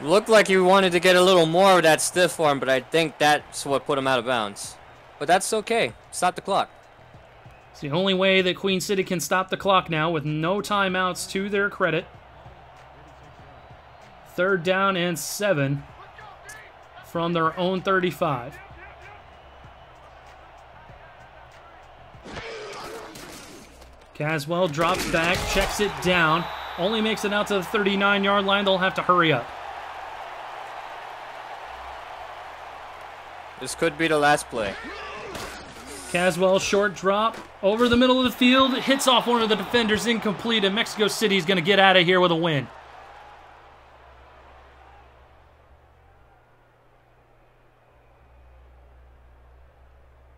S2: Looked like he wanted to get a little more of that stiff arm, but I think that's what put him out of bounds. But that's okay. Stop the clock.
S1: It's the only way that Queen City can stop the clock now with no timeouts to their credit. 3rd down and 7 from their own 35. Caswell drops back, checks it down, only makes it out to the 39-yard line. They'll have to hurry up.
S2: This could be the last play.
S1: Caswell, short drop, over the middle of the field, hits off one of the defenders, incomplete, and Mexico City's going to get out of here with a win.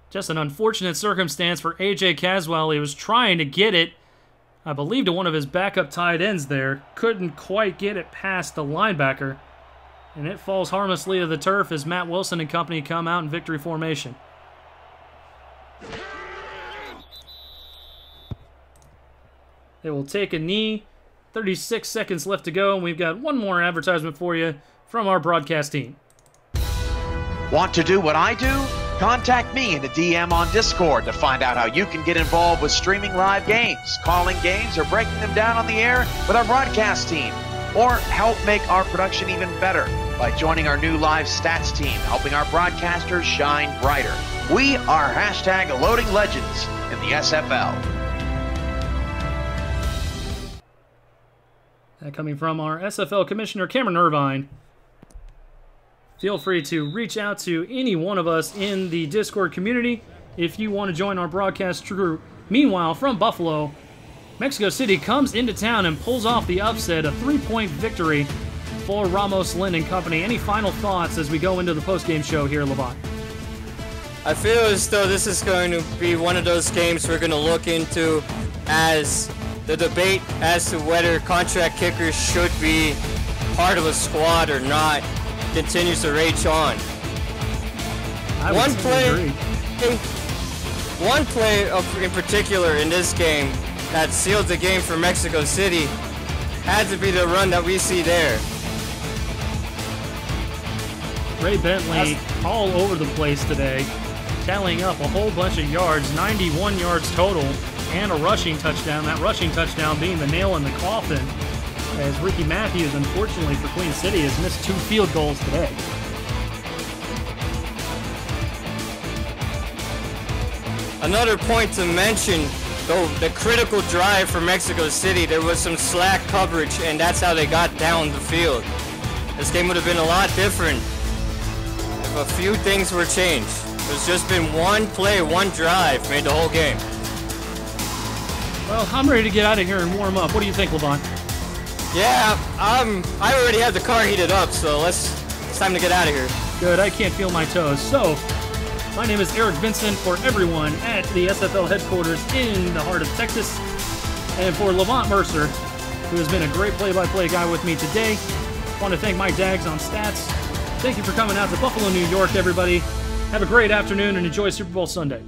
S1: Just an unfortunate circumstance for AJ Caswell. He was trying to get it, I believe, to one of his backup tight ends there. Couldn't quite get it past the linebacker. And it falls harmlessly to the turf as Matt Wilson and company come out in victory formation. They will take a knee. 36 seconds left to go, and we've got one more advertisement for you from our broadcast team.
S3: Want to do what I do? Contact me in the DM on Discord to find out how you can get involved with streaming live games, calling games, or breaking them down on the air with our broadcast team. Or help make our production even better by joining our new live stats team, helping our broadcasters shine brighter. We are hashtag Loading Legends in the SFL.
S1: That coming from our SFL Commissioner, Cameron Irvine. Feel free to reach out to any one of us in the Discord community if you want to join our broadcast crew. Meanwhile, from Buffalo, Mexico City comes into town and pulls off the upset, a 3-point victory for Ramos, Lynn, and company. Any final thoughts as we go into the postgame show here, Levant?
S2: I feel as though this is going to be one of those games we're going to look into as the debate as to whether contract kickers should be part of a squad or not continues to rage on. One play in particular in this game that sealed the game for Mexico City had to be the run that we see there.
S1: Ray Bentley all over the place today, tallying up a whole bunch of yards, 91 yards total, and a rushing touchdown. That rushing touchdown being the nail in the coffin, as Ricky Matthews, unfortunately for Queen City, has missed 2 field goals today.
S2: Another point to mention the critical drive for Mexico City, there was some slack coverage, and that's how they got down the field. This game would have been a lot different if a few things were changed. It's just been one play, one drive made the whole game.
S1: Well, I'm ready to get out of here and warm up. What do you think, Levant?
S2: Yeah, I already have the car heated up, so it's time to get out of here.
S1: Good, I can't feel my toes. So, my name is Eric Vinson for everyone at the SFL headquarters in the heart of Texas. And for Levant Mercer, who has been a great play-by-play guy with me today. I want to thank my Dags on Stats. Thank you for coming out to Buffalo, New York, everybody. Have a great afternoon and enjoy Super Bowl Sunday.